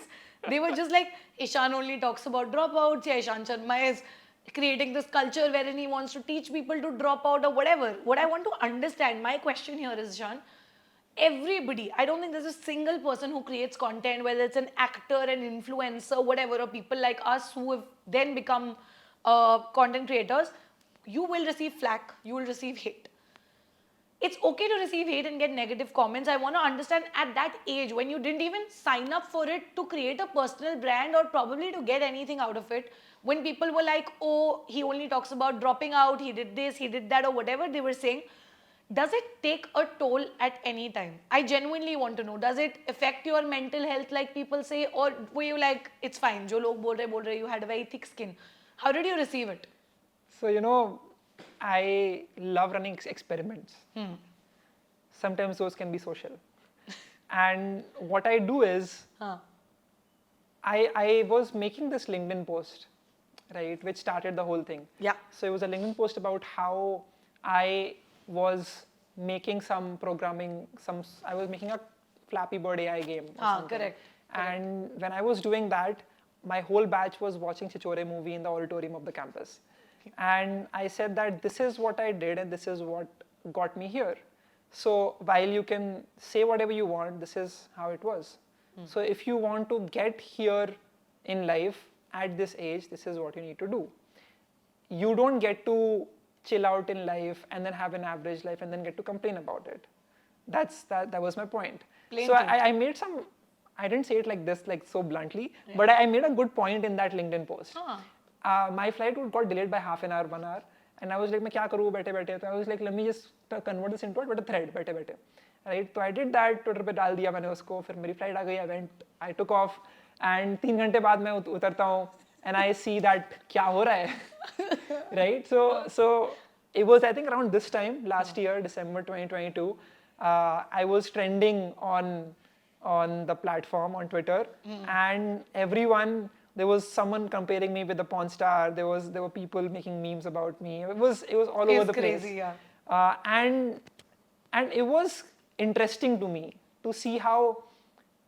they were just like, Ishan only talks about dropouts, yeah, Ishan Sharma is creating this culture wherein he wants to teach people to drop out or whatever. What I want to understand, my question here is, Ishan, everybody, I don't think there's a single person who creates content, whether it's an actor, an influencer, whatever, or people like us who have then become content creators, you will receive flack, you will receive hate. It's okay to receive hate and get negative comments. I want to understand at that age when you didn't even sign up for it to create a personal brand or probably to get anything out of it, when people were like, oh, he only talks about dropping out, he did this, he did that, or whatever they were saying, does it take a toll at any time? I genuinely want to know, does it affect your mental health like people say, or were you like, it's fine, jo log bol rahe, you had a very thick skin? How did you receive it? So, you know, I love running experiments. Sometimes those can be social. And what I do is, I was making this LinkedIn post, right, which started the whole thing. Yeah. So it was a LinkedIn post about how I was making some programming, I was making a Flappy Bird AI game or something. Correct. And when I was doing that, my whole batch was watching Chichore movie in the auditorium of the campus. And I said that this is what I did and this is what got me here. So while you can say whatever you want, this is how it was. So if you want to get here in life at this age, this is what you need to do. You don't get to chill out in life and then have an average life and then get to complain about it. That was my point. Plain so truth. I made some, I didn't say it like this, like so bluntly, but I made a good point in that LinkedIn post. My flight got delayed by half an hour, 1 hour. And I was like, मैं क्या करूँ बैठे बैठे? So I was like, let me just convert this into a thread बैठे बैठे. Right? So I did that, Twitter पे डाल दिया मैंने उसको, फिर मेरी flight आ गई, I took off, and 3 घंटे बाद मैं उतरता हूँ, and I see that क्या हो रहा है, right? So it was, I think, around this time last year, December 2022, I was trending on the platform on Twitter, and everyone. There was someone comparing me with a porn star. There were people making memes about me. It was all over the place. Crazy, yeah. And it was interesting to me to see how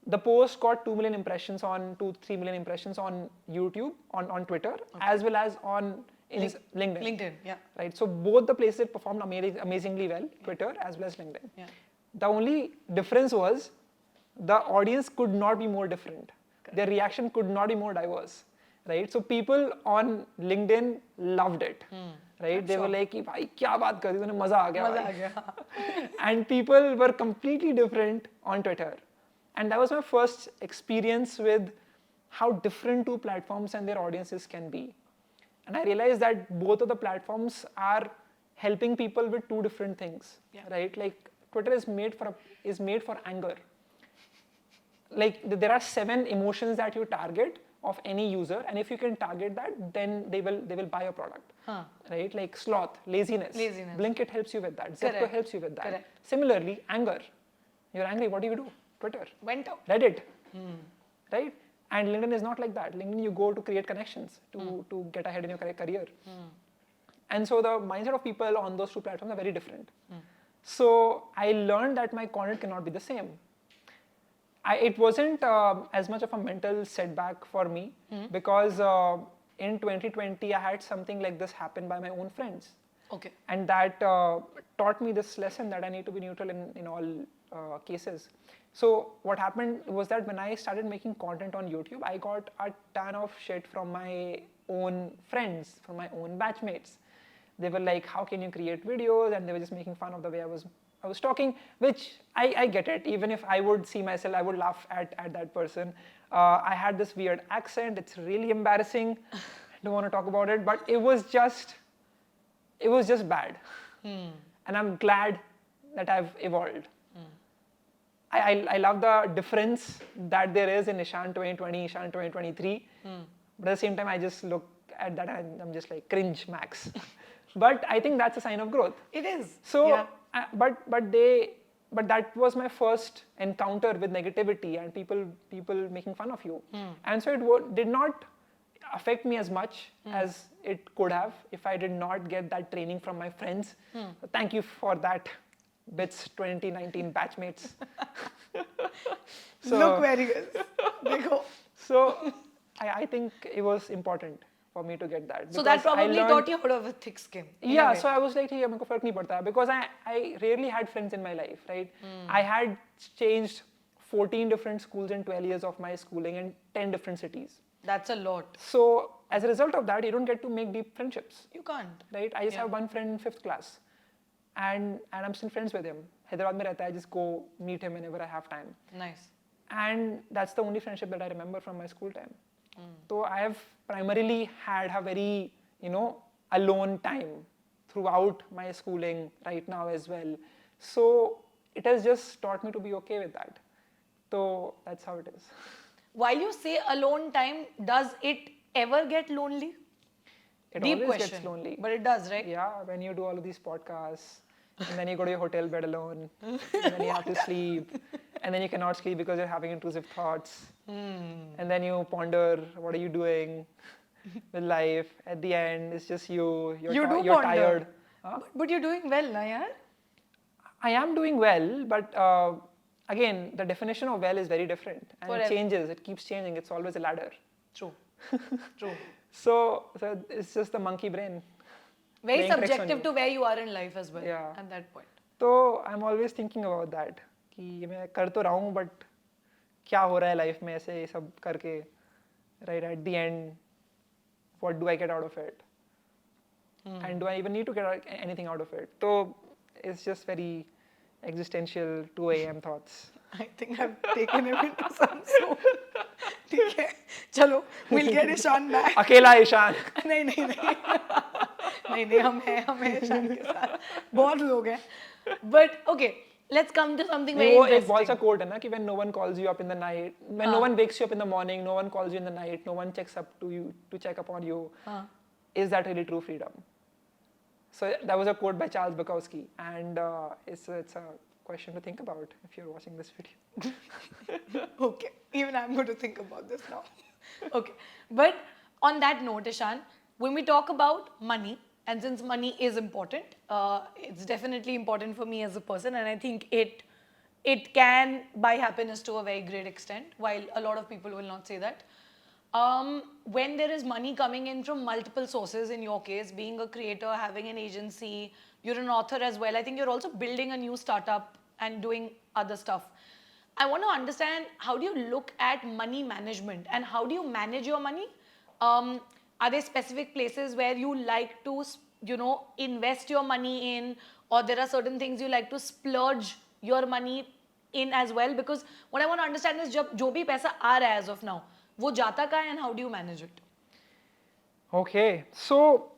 the post got 2 million impressions on 2-3 million impressions on YouTube, on Twitter, as well as on LinkedIn. LinkedIn, yeah. Right. So both the places performed amazingly well, Twitter as well as LinkedIn. Yeah. The only difference was the audience could not be more different. Their reaction could not be more diverse, right? So people on LinkedIn loved it, right? They were like, "भाई क्या बात कर रही तूने मजा आ गया." And people were completely different on Twitter, and that was my first experience with how different two platforms and their audiences can be. And I realized that both of the platforms are helping people with two different things, right? Like Twitter is made for anger. Like there are 7 emotions that you target of any user, and if you can target that, then they will buy your product, right? Like sloth, laziness. Blinkit helps you with that. Zepto helps you with that. Correct. Similarly, anger. You're angry. What do? Twitter. Went out. Reddit. Right? And LinkedIn is not like that. LinkedIn, you go to create connections to get ahead in your career. And so the mindset of people on those two platforms are very different. So I learned that my content cannot be the same. It wasn't as much of a mental setback for me because in 2020 I had something like this happen by my own friends. Okay. And that taught me this lesson that I need to be neutral in all cases. So what happened was that when I started making content on YouTube, I got a ton of shit from my own friends, from my own batchmates. They were like, how can you create videos? And they were just making fun of the way I was talking, which I get it. Even if I would see myself, I would laugh at that person. I had this weird accent. It's really embarrassing. I don't want to talk about it, but it was just bad. And I'm glad that I've evolved. I love the difference that there is in Ishan 2020, Ishan 2023. But at the same time, I just look at that and I'm just like cringe max. But I think that's a sign of growth. It is. So, yeah. But that was my first encounter with negativity and people making fun of you. And so it did not affect me as much as it could have if I did not get that training from my friends. So thank you for that, BITS 2019 batchmates. Look very good. Dekho. So I think it was important for me to get that. So that probably taught you how to have a thick skin. Yeah, so I was like, hey, मेरे को फर्क नहीं पड़ता because I rarely had friends in my life, right? I had changed 14 different schools in 12 years of my schooling in 10 different cities. That's a lot. So as a result of that, you don't get to make deep friendships. You can't. Right? I just have one friend in 5th class. And I'm still friends with him. Hyderabad mein rehta hai, I just go meet him whenever I have time. Nice. And that's the only friendship that I remember from my school time. So I have primarily had a very, alone time throughout my schooling right now as well. So it has just taught me to be okay with that. So that's how it is. While you say alone time, does it ever get lonely? It Deep always question. gets lonely. But it does, right? Yeah, when you do all of these podcasts, and then you go to your hotel bed alone, and then you have to sleep, and then you cannot sleep because you're having intrusive thoughts. And then you ponder, what are you doing with life? At the end, it's just you're tired. Huh? But you're doing well, na yaar? I am doing well, but again, the definition of well is very different. And it changes, it keeps changing, it's always a ladder. True. True. So it's just the monkey brain. Very playing tricks on subjective you. to where you are in life as well. Yeah. At that point. So I'm always thinking about that कि ये मैं कर तो रहा हूँ but क्या हो रहा है life में ऐसे ये सब करके right at the end what do I get out of it and do I even need to get anything out of it. So it's just very existential 2 a.m. thoughts. I think I've taken him into some soup. ठीक है, चलो, we'll get Ishan back. अकेला ईशान. नहीं नहीं नहीं नहीं नहीं हम हैं ईशान के साथ बहुत लोग हैं. But okay, let's come to something very वो एक interesting. बहुत सा quote है ना कि when no one calls you up in the night, when no one wakes you up in the morning, no one calls you in the night, no one checks up to you to check upon you, is that really true freedom? So that was a quote by Charles Bukowski, and it's a question to think about if you're watching this video. Okay, even I'm going to think about this now. Okay, but on that note, Ishan, when we talk about money, and since money is important, it's definitely important for me as a person, and I think it can buy happiness to a very great extent, while a lot of people will not say that. When there is money coming in from multiple sources, in your case, being a creator, having an agency, you're an author as well. I think you're also building a new startup and doing other stuff. I want to understand, how do you look at money management and how do you manage your money? Are there specific places where you like to, invest your money in, or there are certain things you like to splurge your money in as well? Because what I want to understand is, जो भी पैसा आ रहा है as of now, वो जाता कहाँ है and how do you manage it? Okay, so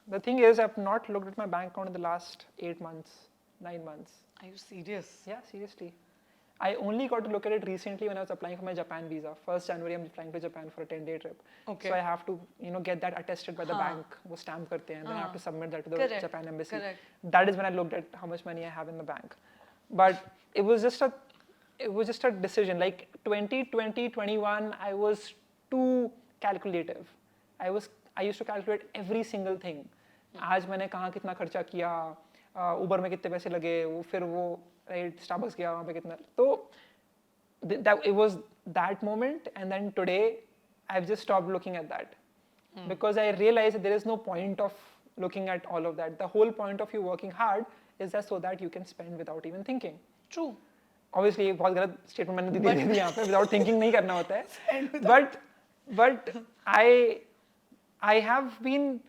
the thing is, I've not looked at my bank account in the last 8 months, 9 months. Are you serious? Yeah, seriously. I only got to look at it recently when I was applying for my Japan visa. 1st January, I'm flying to Japan for a 10-day trip. Okay. So I have to, get that attested by the bank. वो stamp करते हैं, and then I have to submit that to the Correct. Japan embassy. Correct. That is when I looked at how much money I have in the bank. But it was just a decision. Like 2020, 21, I was too calculative. I used to calculate every single thing. आज मैंने कहाँ कितना खर्चा किया, उबर में कितने पैसे लगे, वो फिर वो right Starbucks गया वहाँ पे कितना, तो that it was that moment, and then today I've just stopped looking at that because I realized that there is no point of looking at all of that. The whole point of you working hard is that so that you can spend without even thinking. True. Obviously एक बहुत गलत statement मैंने दे दी यहाँ पे, without thinking नहीं करना होता है, but I have been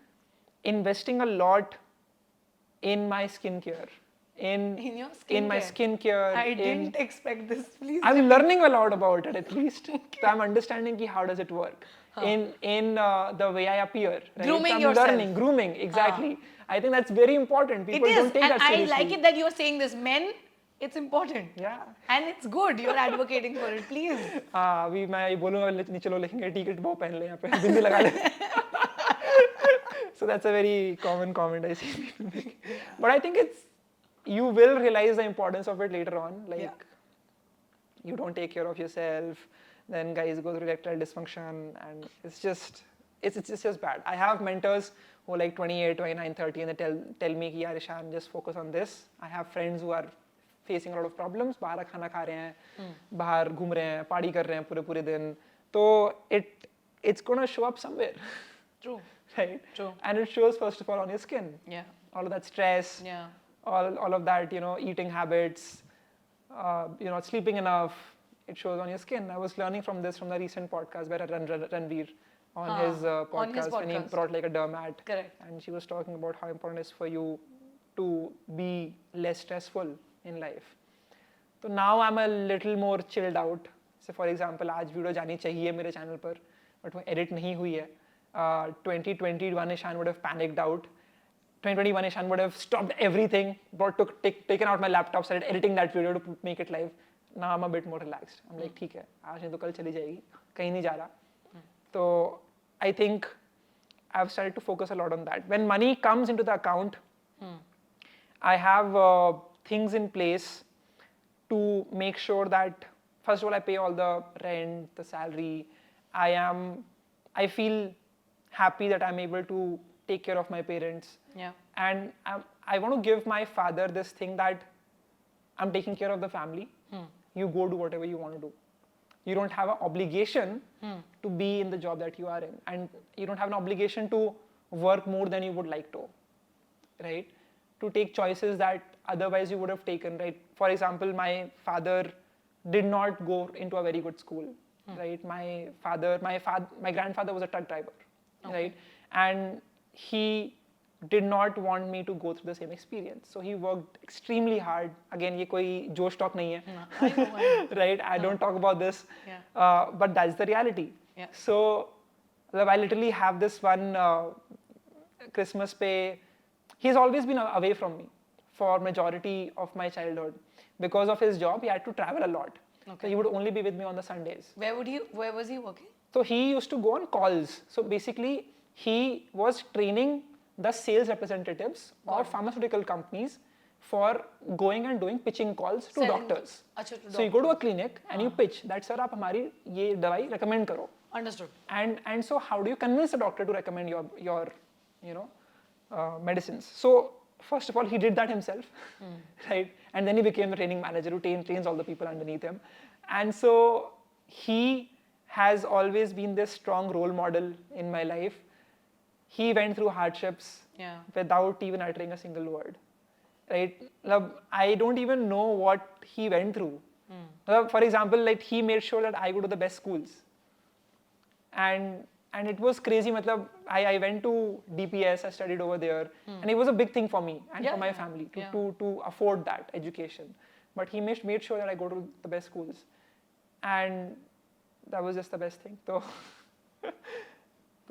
investing a lot in my skincare. In your skincare? In my skincare. I didn't expect this. Please. I'm learning a lot about it at least. So I'm understanding how does it work. In the way I appear. Right? Grooming I'm yourself. learning, grooming, exactly. I think that's very important. People It is, don't take and that seriously. I like it that you're saying this. Men, it's important. Yeah. And it's good. You're advocating for it. Please. अभी मैं ये बोलूँगा नहीं चलो लेकिन ticket वो पहन ले यहाँ पे बिंदी लगा ले. So that's a very common comment I see people making. But I think you will realize the importance of it later on. Like, you don't take care of yourself, then guys go through erectile dysfunction, and it's just bad. I have mentors who are like 28, 29, 30, and they tell me कि यार Ishan, just focus on this. I have friends who are facing a lot of problems. बाहर खाना खा रहे हैं, बाहर घूम रहे हैं, party कर रहे हैं पूरे दिन. तो it's gonna show up somewhere. True. Right? True. And it shows first of all on your skin. Yeah. All of that stress. Yeah. All of that, eating habits, sleeping enough, it shows on your skin. I was learning from this from the recent podcast where I Ranveer on his podcast when he brought like a dermat. Correct. And she was talking about how important it is for you to be less stressful in life. So now I'm a little more chilled out. So for example, आज video जानी चाहिए मेरे channel पर, but वो edit नहीं हुई है. 2021 Ishan would have panicked out. 2021 Ishan would have stopped everything, taken out my laptop, started editing that video to make it live. Now I'm a bit more relaxed. I'm like, ठीक है, आज नहीं तो कल चली जाएगी, कहीं नहीं जा रहा. So I think I've started to focus a lot on that. When money comes into the account, I have things in place to make sure that, first of all, I pay all the rent, the salary. I feel happy that I'm able to take care of my parents. Yeah. And I want to give my father this thing that I'm taking care of the family. You go do whatever you want to do. You don't have an obligation to be in the job that you are in, and you don't have an obligation to work more than you would like to, right? To take choices that otherwise you would have taken, right? For example, my father did not go into a very good school, right? My grandfather was a truck driver, right? And he did not want me to go through the same experience. So he worked extremely hard. Again, ये कोई जोश talk नहीं है, I know. right? I don't talk about this, but that's the reality. Yeah. So I literally have this one Christmas pay. He's always been away from me for majority of my childhood. Because of his job, he had to travel a lot. So he would only be with me on the Sundays. Where was he working? So he used to go on calls. So basically, he was training the sales representatives of pharmaceutical companies for going and doing pitching calls to doctors. So you go to a clinic and you pitch that, sir, आप हमारी ये दवाई recommend करो. Understood. And so how do you convince the doctor to recommend your medicines? So first of all, he did that himself, right? And then he became the training manager who trains all the people underneath him. And so he has always been this strong role model in my life. He went through hardships without even uttering a single word, right? I don't even know what he went through. For example, like he made sure that I go to the best schools. And it was crazy. I went to DPS, I studied over there, and it was a big thing for me and for my family to afford that education. But he made sure that I go to the best schools, and that was just the best thing. So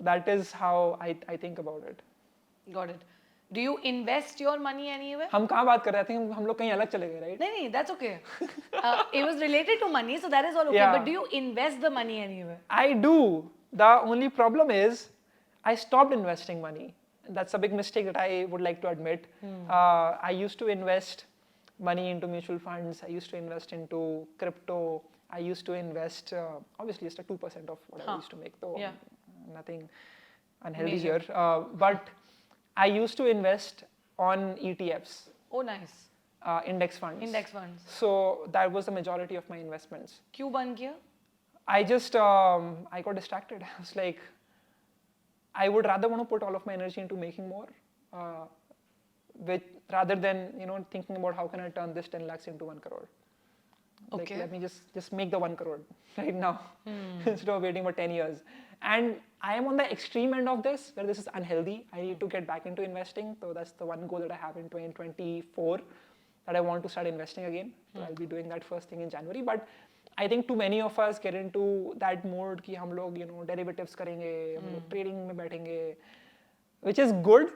that is how I think about it. Got it. Do you invest your money anywhere? हम कहाँ बात कर रहे थे? हम लोग कहीं अलग चले गए, right? No, that's okay. It was related to money, so that is all okay. Yeah. But do you invest the money anywhere? I do. The only problem is I stopped investing money. That's a big mistake that I would like to admit. I used to invest money into mutual funds. I used to invest into crypto. I used to invest, obviously, just a 2% of what I used to make. So nothing unhealthy here. But I used to invest on ETFs. Oh, nice. Index funds. Index funds. So that was the majority of my investments. क्यों बंद किया? I just, I got distracted. I was like, I would rather want to put all of my energy into making more, rather than, thinking about how can I turn this 10 lakhs into 1 crore. Like, let me just make the 1 crore right now instead of waiting for 10 years. And I am on the extreme end of this, where this is unhealthy. I need to get back into investing. So that's the one goal that I have in 2024, that I want to start investing again. So I'll be doing that first thing in January. But I think too many of us get into that mode कि हम लोग derivatives करेंगे, हम लोग trading में बैठेंगे, which is good,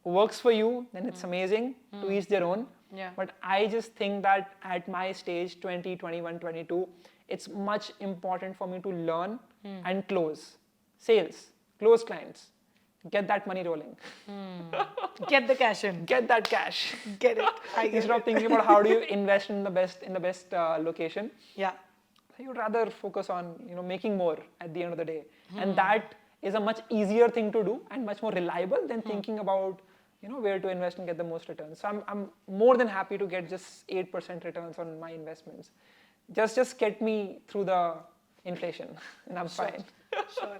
works for you, then it's amazing, to each their own. But I just think that at my stage, 20, 21, 22, it's much important for me to learn and close sales, close clients, get that money rolling. Get the cash in. Get that cash. Get it. Instead of thinking about how do you invest in the best location. Yeah. You'd rather focus on making more at the end of the day, and that is a much easier thing to do and much more reliable than thinking about where to invest and get the most returns. So I'm more than happy to get just 8% returns on my investments. Just get me through the inflation, and I'm fine. Sure.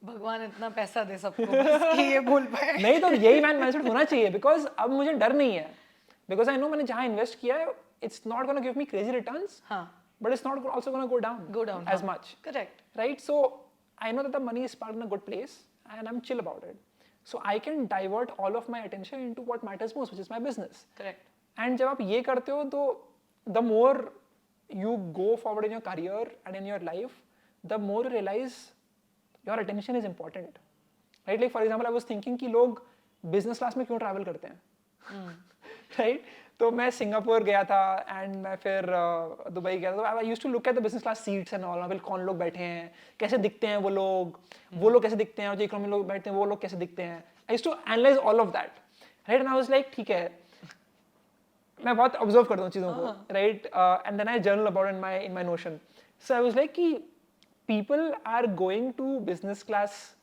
भगवान इतना पैसा दे सबको बस कि ये भूल पाए. नहीं तो यही mindset होना चाहिए, because अब मुझे डर नहीं है, because I know मैंने जहाँ invest किया है, it's not going to give me crazy returns, but it's not also going to go down as much. Correct. Right? So I know that the money is parked in a good place, and I'm chill about it. So I can divert all of my attention into what matters most, which is my business. Correct. And जब आप ये करते हो, तो the more you go forward in your career and in your life, the more you realize your attention is important. Right? Like for example, I was thinking कि लोग business class में क्यों travel करते हैं? Right? तो मैं Singapore गया था, and मैं फिर दुबई गया था. तो I used to look at the business class seats and all. वहाँ पे कौन लोग बैठे हैं, कैसे दिखते हैं वो लोग कैसे दिखते हैं, और जो इकोनॉमी लोग बैठते हैं वो लोग कैसे दिखते हैं. I used to analyze all of that. Right? And I was like, ठीक है, मैं बहुत observe करता हूँ चीज़ों को. Right? And then I journal about it in my Notion. So I was like कि people are going to business class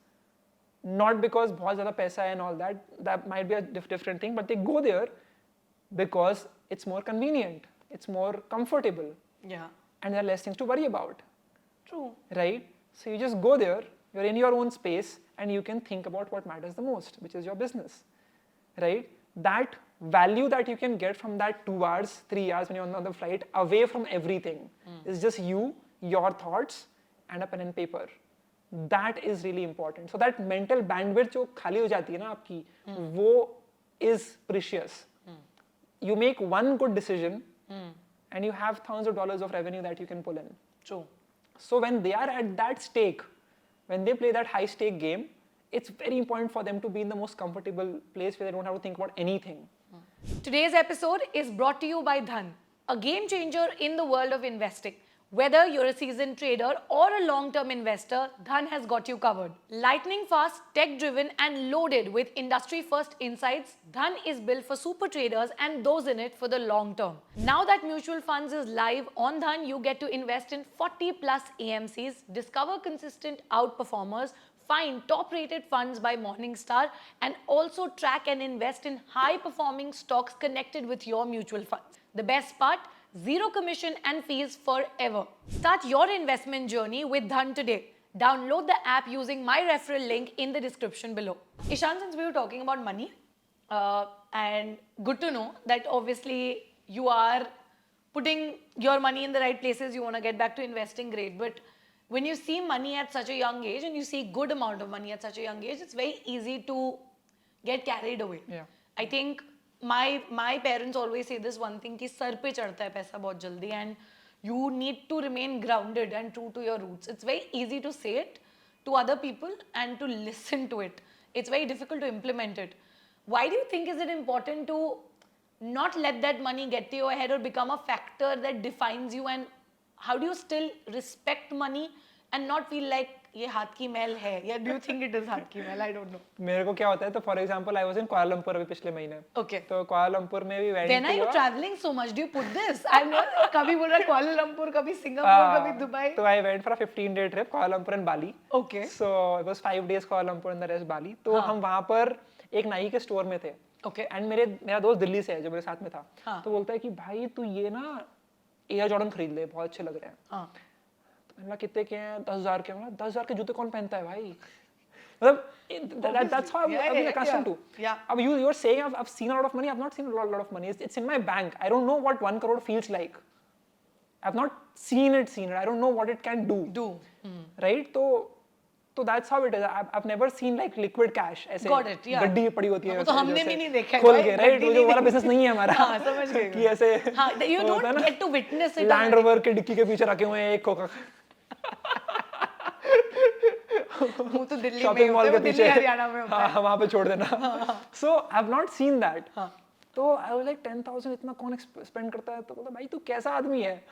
not because बहुत ज़्यादा पैसा है and all that. That might be a different thing, but they go there because it's more convenient, it's more comfortable. Yeah. and there are less things to worry about. True. Right? So you just go there, you're in your own space, and you can think about what matters the most, which is your business. Right? That value that you can get from that 2 hours, 3 hours when you're on the flight, away from everything, is just you, your thoughts, and a pen and paper. That is really important. So that mental bandwidth जो खाली हो जाती है ना आपकी, वो is precious. You make one good decision, and you have thousands of dollars of revenue that you can pull in. True. So when they are at that stake, when they play that high stake game, it's very important for them to be in the most comfortable place where they don't have to think about anything. Today's episode is brought to you by Dhan, a game changer in the world of investing. Whether you're a seasoned trader or a long-term investor, Dhan has got you covered. Lightning fast, tech-driven and loaded with industry-first insights, Dhan is built for super traders and those in it for the long term. Now that mutual funds is live on Dhan, you get to invest in 40 plus AMCs, discover consistent outperformers, find top-rated funds by Morningstar, and also track and invest in high-performing stocks connected with your mutual funds. The best part? Zero commission and fees forever. Start your investment journey with Dhan today. Download the app using my referral link in the description below. Ishan, since we were talking about money, and good to know that obviously you are putting your money in the right places, you want to get back to investing, great. But when you see money at such a young age and you see good amount of money at such a young age, it's very easy to get carried away. Yeah. I think my parents always say this one thing कि sir पे चढ़ता है पैसा बहुत जल्दी, and you need to remain grounded and true to your roots. It's very easy to say it to other people and to listen to it. It's very difficult to implement it. Why do you think is it important to not let that money get to your head or become a factor that defines you, and how do you still respect money and not feel like ये हाथ की मैल है? या do you think it is हाथ की मैल? I don't know. मेरे को क्या होता है, तो for example I was in Kuala Lumpur अभी पिछले महीने. Okay. तो Kuala Lumpur में भी went When are you to traveling so much? Do you put this? I'm not. कभी बोल रहा है Kuala Lumpur, कभी Singapore, कभी Dubai. So I went for a 15-day trip, Kuala Lumpur and Bali. Okay. So it was 5 days Kuala Lumpur and the rest Bali. तो हम वहाँ पर एक नाई के स्टोर में थे. Okay. And मेरा दोस्त दिल्ली से है जो मेरे साथ में था. हाँ. तो बोलता है कि भाई तू ये ना एयर जॉर्डन खरीद ले, बहुत अच्छे लग रहे हैं. हाँ. मैंने कितने के हैं? 10,000 के. 10,000 के जूते कौन पहनता है भाई? मतलब that's how I've been accustomed to. Yeah. अब you're saying I've seen a lot of money. I've not seen a lot of money. It's in my bank. I don't know what 1 crore feels like. I've not seen it. I don't know what it can do. Right? So that's how it is. I've never seen like liquid cash. ऐसे Got it, yeah. गड्डी पड़ी होती है. वो तो हमने भी नहीं देखा है. खोल के, right? वो जो वाला business नहीं है हमारा. हाँ, समझ गए. कि ऐसे. हाँ, you don't get to witness it. Land Rover के डिक्की के पीछे रखे हुए हैं एक कोका. वो तो दिल्ली में शॉपिंग मॉल के पीछे हरियाणा में होता है. हाँ, वहाँ पे छोड़ देना. So I've not seen that. तो I was like 10,000 इतना कौन स्पेंड करता है? तो बोला भाई तू कैसा आदमी है?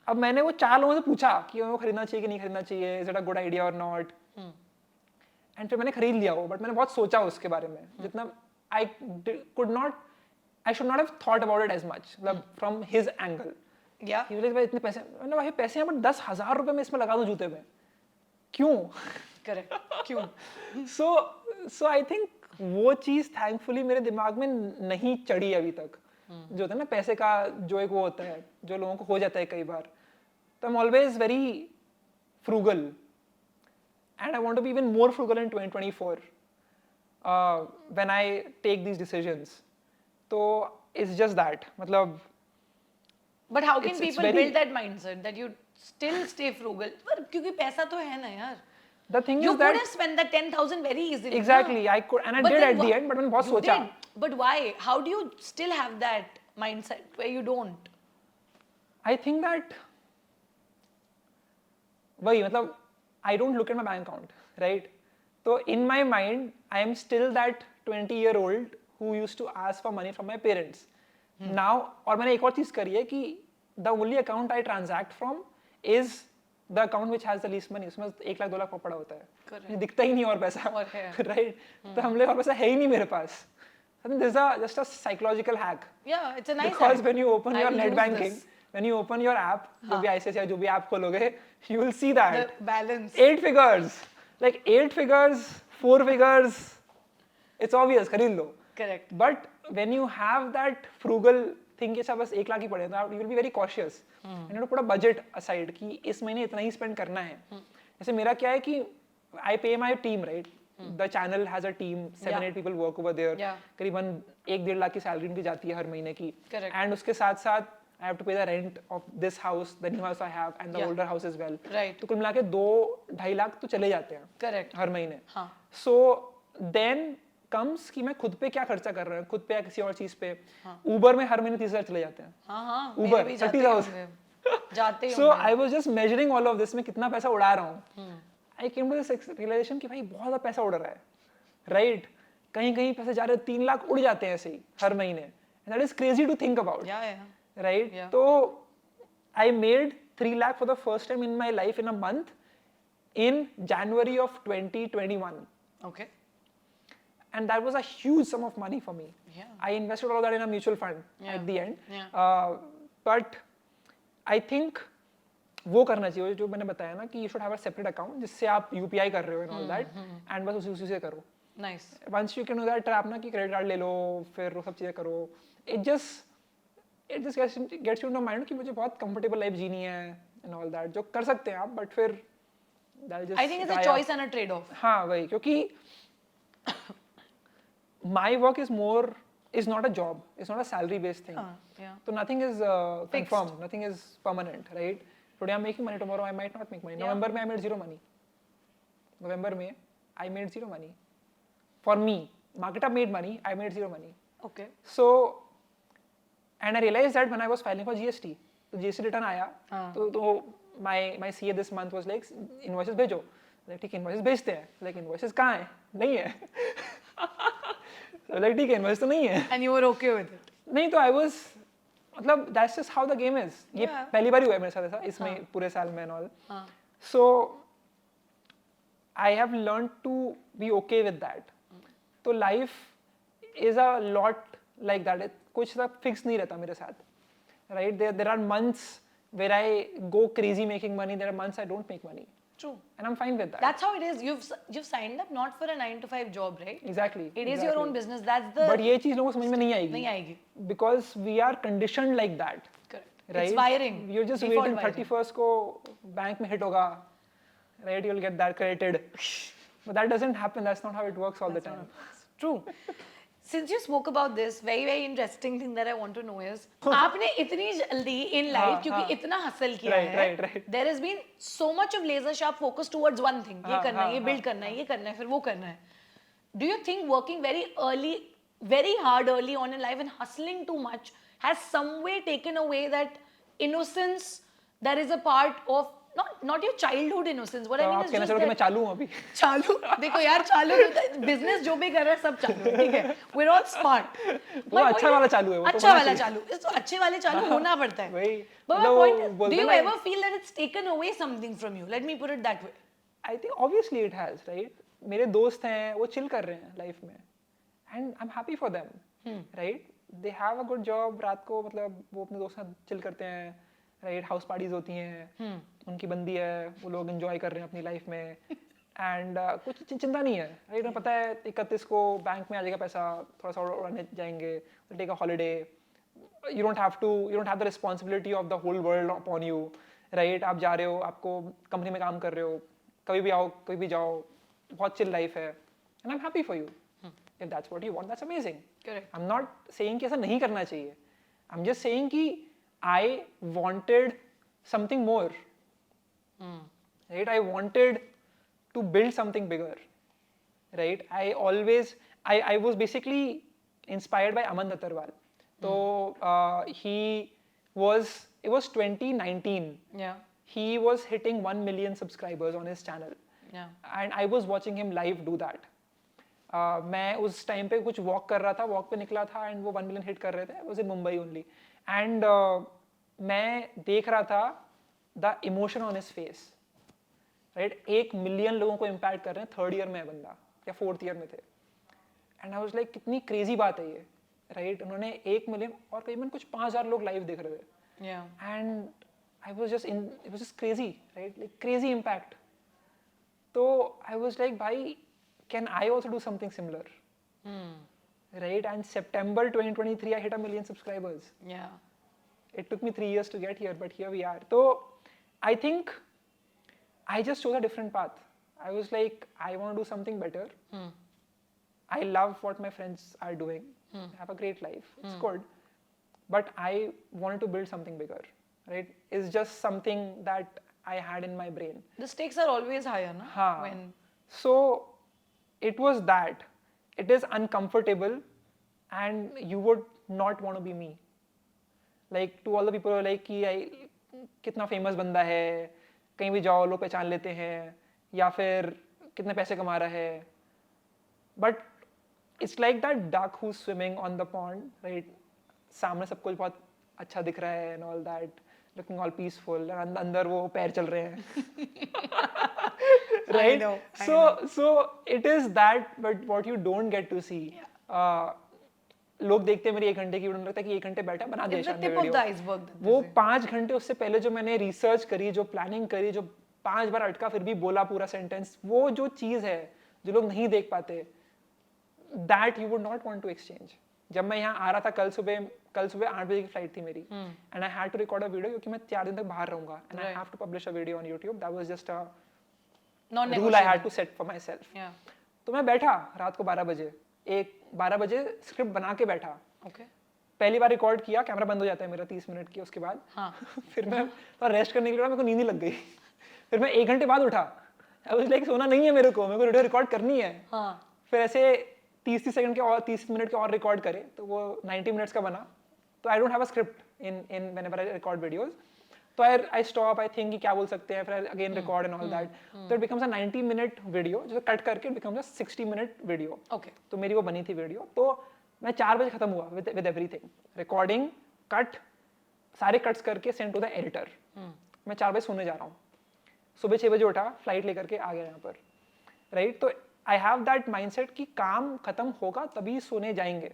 अब मैंने वो 4 लोगों से पूछा कि वो खरीदना चाहिए कि नहीं खरीदना चाहिए, is it a good idea और नॉट. एंड फिर मैंने खरीद लिया वो, बट मैंने बहुत सोचा उसके बारे में जितना I should not have thought about it as much, मतलब फ्रॉम हिज एंगल. या ही वाज भाई इतने पैसे, मैंने भाई पैसे हैं बट 10,000 रुपए में इसमें लगा दूं जूते में, क्यों? करेक्ट, क्यों? सो आई थिंक वो चीज थैंकफुली मेरे दिमाग में नहीं चढ़ी अभी तक. जो होता है ना पैसे का जो एक वो होता है जो लोगों को हो जाता है कई बार. तो I am always very frugal and I want to be even more frugal in 2024 when I take these decisions. तो इट्स जस्ट दैट, मतलब But how can it's people very- build that mindset that you still stay frugal? पर क्योंकि पैसा तो है ना यार. the thing You is could that have spent that 10,000 very easily. exactly I could and I But did then at the end, but मैंने बहुत you सोचा. did. But why? How do you still have that mindset where you don't? I think that वही मतलब I don't look at my bank account, right? So in my mind I am still that 20-year-old who used to ask for money from my parents. Now और मैंने एक और चीज करी है कि the only account I transact from is the account which has the least money. उसमें 1 लाख 2 लाख पड़ा होता है. Correct. दिखता ही नहीं और पैसा, और है. right? तो हम लोग और पैसा है ही नहीं मेरे पास. I think this is just a psychological hack. Yeah, it's a nice Because hack. when you open I your will net use banking, this. when you open your app, जो भी ICICI जो भी app खोलोगे, you will see that The balance. 8 figures, like 8 figures, 4 figures. It's obvious, खरीद लो. Correct. But when you have that frugal think ऐसा बस 1 लाख ही पड़े, you will be very cautious and you know put a budget aside कि इस महीने इतना ही spend करना है. जैसे मेरा क्या है कि I pay my team, right? The channel has a team, 7-8 people work over there. करीबन 1-1.5 लाख की सैलरी उनकी जाती है हर महीने की. And उसके साथ साथ I have to pay the rent of this house, the new house I have, and the older house as well. Right. तो कुल मिला के 2-2.5 लाख तो चले जाते हैं. Correct. हर महीने. हाँ. So then comes कि मैं खुद पे क्या खर्चा कर रहा हूँ, खुद पे या किसी और चीज पे. Uber में हर महीने 30,000 चले जाते हैं. हाँ. Uber 30,000. जाते So I was just measuring all of this, मैं कितना पैसा उड़ा रहा हूँ. I came to this realization कि भाई बहुत ज़्यादा पैसा उड़ रहा है. Right? कहीं पैसे जा रहे हैं, 3 लाख उड़ जाते हैं ऐसे ही हर महीने. And that is crazy to think about. Yeah. Right? So I made 3 lakh for the first time in my life in a month in January of 2021. Okay. And that was a huge sum of money for me. Yeah. I invested all of that in a mutual fund at the end. Yeah. But I think वो करना चाहिए जो मैंने बताया ना कि you should have a separate account जिससे आप UPI कर रहे हो and all that and बस उसी से करो. Nice. Once you can do that trap ना कि credit card ले लो फिर वो सब चीजें करो. It just gets you into mind कि मुझे बहुत comfortable life जीनी है and all that जो कर सकते हैं आप but फिर I think it's a choice and a trade-off. हाँ वही क्योंकि my work is not a job, it's not a salary based thing. So nothing is confirmed, nothing is permanent, right? Today I'm making money, tomorrow I might not make money. November में I made zero money. November में I made zero money. For me, MarkitUp made money, I made zero money. Okay. So, and I realized that when I was filing for GST, तो GST return आया, तो my CA this month was like invoices भेजो. Like ठीक invoices भेजते हैं, like invoices कहाँ हैं? नहीं है. So like ठीक है invoice तो नहीं है. And you were okay with it? नहीं तो I was मतलब that's just how the game is. ये पहली बार ही हुआ है मेरे साथ ऐसा इसमें पूरे साल में and all. So I have learned to be okay with that. तो life is a lot like that. कुछ सा fix नहीं रहता मेरे साथ. Right? There are months where I go crazy making money. There are months I don't make money. True. And I'm fine with that. That's how it is. You've signed up not for a 9-to-5 job, right? Exactly. It is your own business. That's the. But ये चीज लोगों को समझ में नहीं आएगी. नहीं आएगी. Because we are conditioned like that. Correct. Right? It's wiring. You're just Default waiting wiring. 31st को bank में hit होगा. Right? You'll get that credited. But that doesn't happen. That's not how it works all the time. True. Since you spoke about this, very interesting thing that I want to know is, आपने इतनी जल्दी in life क्योंकि इतना hustle किया है, right. there has been so much of laser sharp focus towards one thing. ये करना है, ये build करना है, ये करना है, फिर वो करना है. Do you think working very hard early on in life and hustling too much has some way taken away that innocence that is a part of not your childhood innocence? What I mean is just that. कि मैं चालू हूँ अभी. चालू देखो यार चालू business जो भी कर रहा है सब चालू है ठीक है we're all smart वो अच्छा वाला चालू है वो अच्छा वाला चालू इस अच्छे वाले चालू होना पड़ता है but my point is, do you ever feel that it's taken away something from you? Let me put it that way. I think obviously it has, right? मेरे दोस्त हैं वो chill कर रहे हैं लाइफ में and I'm happy for them, right? They have a good job. रात को मतलब वो अपने दोस्त के साथ chill करते हैं, right? House parties होती हैं, उनकी बंदी है, वो लोग enjoy कर रहे हैं अपनी लाइफ में and कुछ चिंता नहीं है, right? उन्हें पता है 31 को बैंक में आ जाएगा पैसा, थोड़ा सा उड़ाने जाएंगे, take a holiday. You don't have the responsibility of the whole world upon you, right? आप जा रहे हो, आपको कंपनी में काम कर रहे हो, कभी भी आओ, कभी भी जाओ, बहुत chill life है and I'm happy for you. If that's what you want, that's amazing. Correct. I'm not saying कि ऐसा नहीं करना चाहिए. I'm just saying कि I wanted something more. Right? I wanted to build something bigger. Right? I was basically inspired by Aman Dattarwal. So it was 2019. Yeah. He was hitting 1 million subscribers on his channel. Yeah. And I was watching him live do that. मैं उस time पे कुछ walk कर रहा था, walk पे निकला था एंड वो 1 मिलियन हिट कर रहे थे. I was in Mumbai only. And मैं देख रहा था the emotion on his face. Right? 1 million लोगों को इम्पैक्ट कर रहे हैं, 3rd ईयर में है बंदा या 4th ईयर में थे. एंड आई वाज लाइक कितनी क्रेजी बात है ये. राइट? उन्होंने 1 मिलियन और करीबन कुछ 5,000 लोग लाइव देख रहे थे. And I was just crazy, right? Like crazy impact. तो आई वाज लाइक भाई, can I also do something similar? right? And September 2023, I hit 1 million subscribers. Yeah. It took me 3 years to get here, but here we are. So I think I just chose a different path. I was like, I want to do something better. I love what my friends are doing. I have a great life. It's good. But I wanted to build something bigger, right? It's just something that I had in my brain. The stakes are always higher, no? Haan. When So it was that. It is uncomfortable and you would not want to be me. Like to all the people who are like कि कितना famous बंदा है, कहीं भी जाओ लोग पहचान लेते हैं, या फिर कितने पैसे कमा रहा है. But it's like that duck who's swimming on the pond, right? सामने सब कुछ बहुत अच्छा दिख रहा है and all that, looking all peaceful. And अंदर वो पैर चल रहे हैं. Right? I know. So it is that, but what you don't get to see. लोग देखते हैं मेरी 1 घंटे की वीडियो, लगता है कि 1 घंटे बैठा बना दिया शायद वीडियो. वो 5 घंटे उससे पहले जो मैंने रिसर्च करी, जो प्लानिंग करी, जो 5 बार अटका फिर भी बोला पूरा सेंटेंस, वो जो चीज है जो लोग नहीं देख पाते, that you would not want to exchange. जब मैं यहाँ आ रहा था कल सुबह 8 बजे की फ्लाइट थी मेरी, and I had to record a video क्योंकि मैं 4 दिन तक बाहर रहूंगा, and I have to publish a video on YouTube. That was just a rule I had to set for myself. तो मैं बैठा रात को 12 बजे 12 बजे स्क्रिप्ट बना के बैठा. पहली बार रिकॉर्ड किया, कैमरा बंद हो जाता है मेरा 30 मिनट के, उसके बाद फिर मैं थोड़ा रेस्ट करने के लिए मेरे को नींद ही लग गई. फिर मैं 1 घंटे बाद उठा. आई वाज लाइक सोना नहीं है मेरे को वीडियो रिकॉर्ड करनी है. फिर ऐसे 30 सेकंड के और 30 मिनट के और रिकॉर्ड करे तो वो 90 मिनट्स का बना. तो I don't have a script in whenever I record videos. तो आई स्टॉप, आई थिंक कि क्या बोल सकते हैं, फिर again record and all that. तो it becomes a 90 minute video जो कट करके बिकम्स अ 60 मिनट वीडियो. तो मेरी वो बनी थी वीडियो. तो मैं 4 बजे खत्म हुआ विद एवरीथिंग, रिकॉर्डिंग, कट, सारे कट्स करके सेंड टू द एडिटर. मैं 4 बजे सोने जा रहा हूँ. सुबह 6 बजे उठा, फ्लाइट लेकर के आ गया यहाँ पर, राइट? तो आई हैव दैट माइंडसेट कि काम खत्म होगा तभी सोने जाएंगे.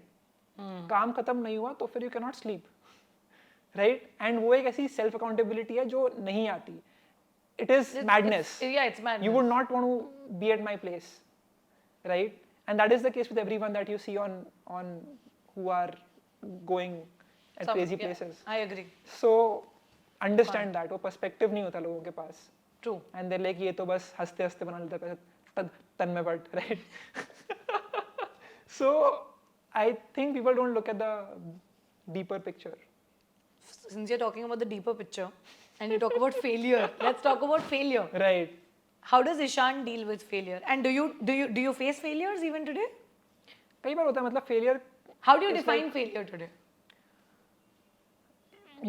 काम खत्म नहीं हुआ तो फिर you can not sleep, right? And वो एक ऐसी सेल्फ अकाउंटेबिलिटी है जो नहीं आती. It is madness. You would not want to be at my place, right? And that is the case with everyone that you see on who are going at crazy places. I agree. So understand that वो perspective नहीं होता लोगों के पास. True. And they're like ये तो बस हंसते हंसते बना लेता है तन में but, right? So I think people don't look at the deeper picture. Since you're talking about the deeper picture and you talk about failure, let's talk about failure. Right. How does Ishan deal with failure? And do you face failures even today? कई बार होता है, मतलब failure. How do you define failure today?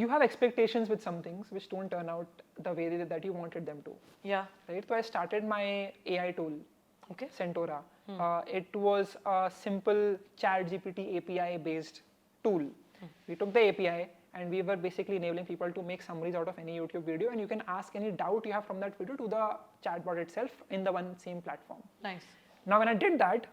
You have expectations with some things which don't turn out the way that you wanted them to. Yeah. Right. So I started my AI tool. Okay. Centaura. It was a simple ChatGPT API based tool. We took the API and we were basically enabling people to make summaries out of any YouTube video, and you can ask any doubt you have from that video to the chatbot itself in the one same platform. Nice. Now when I did that,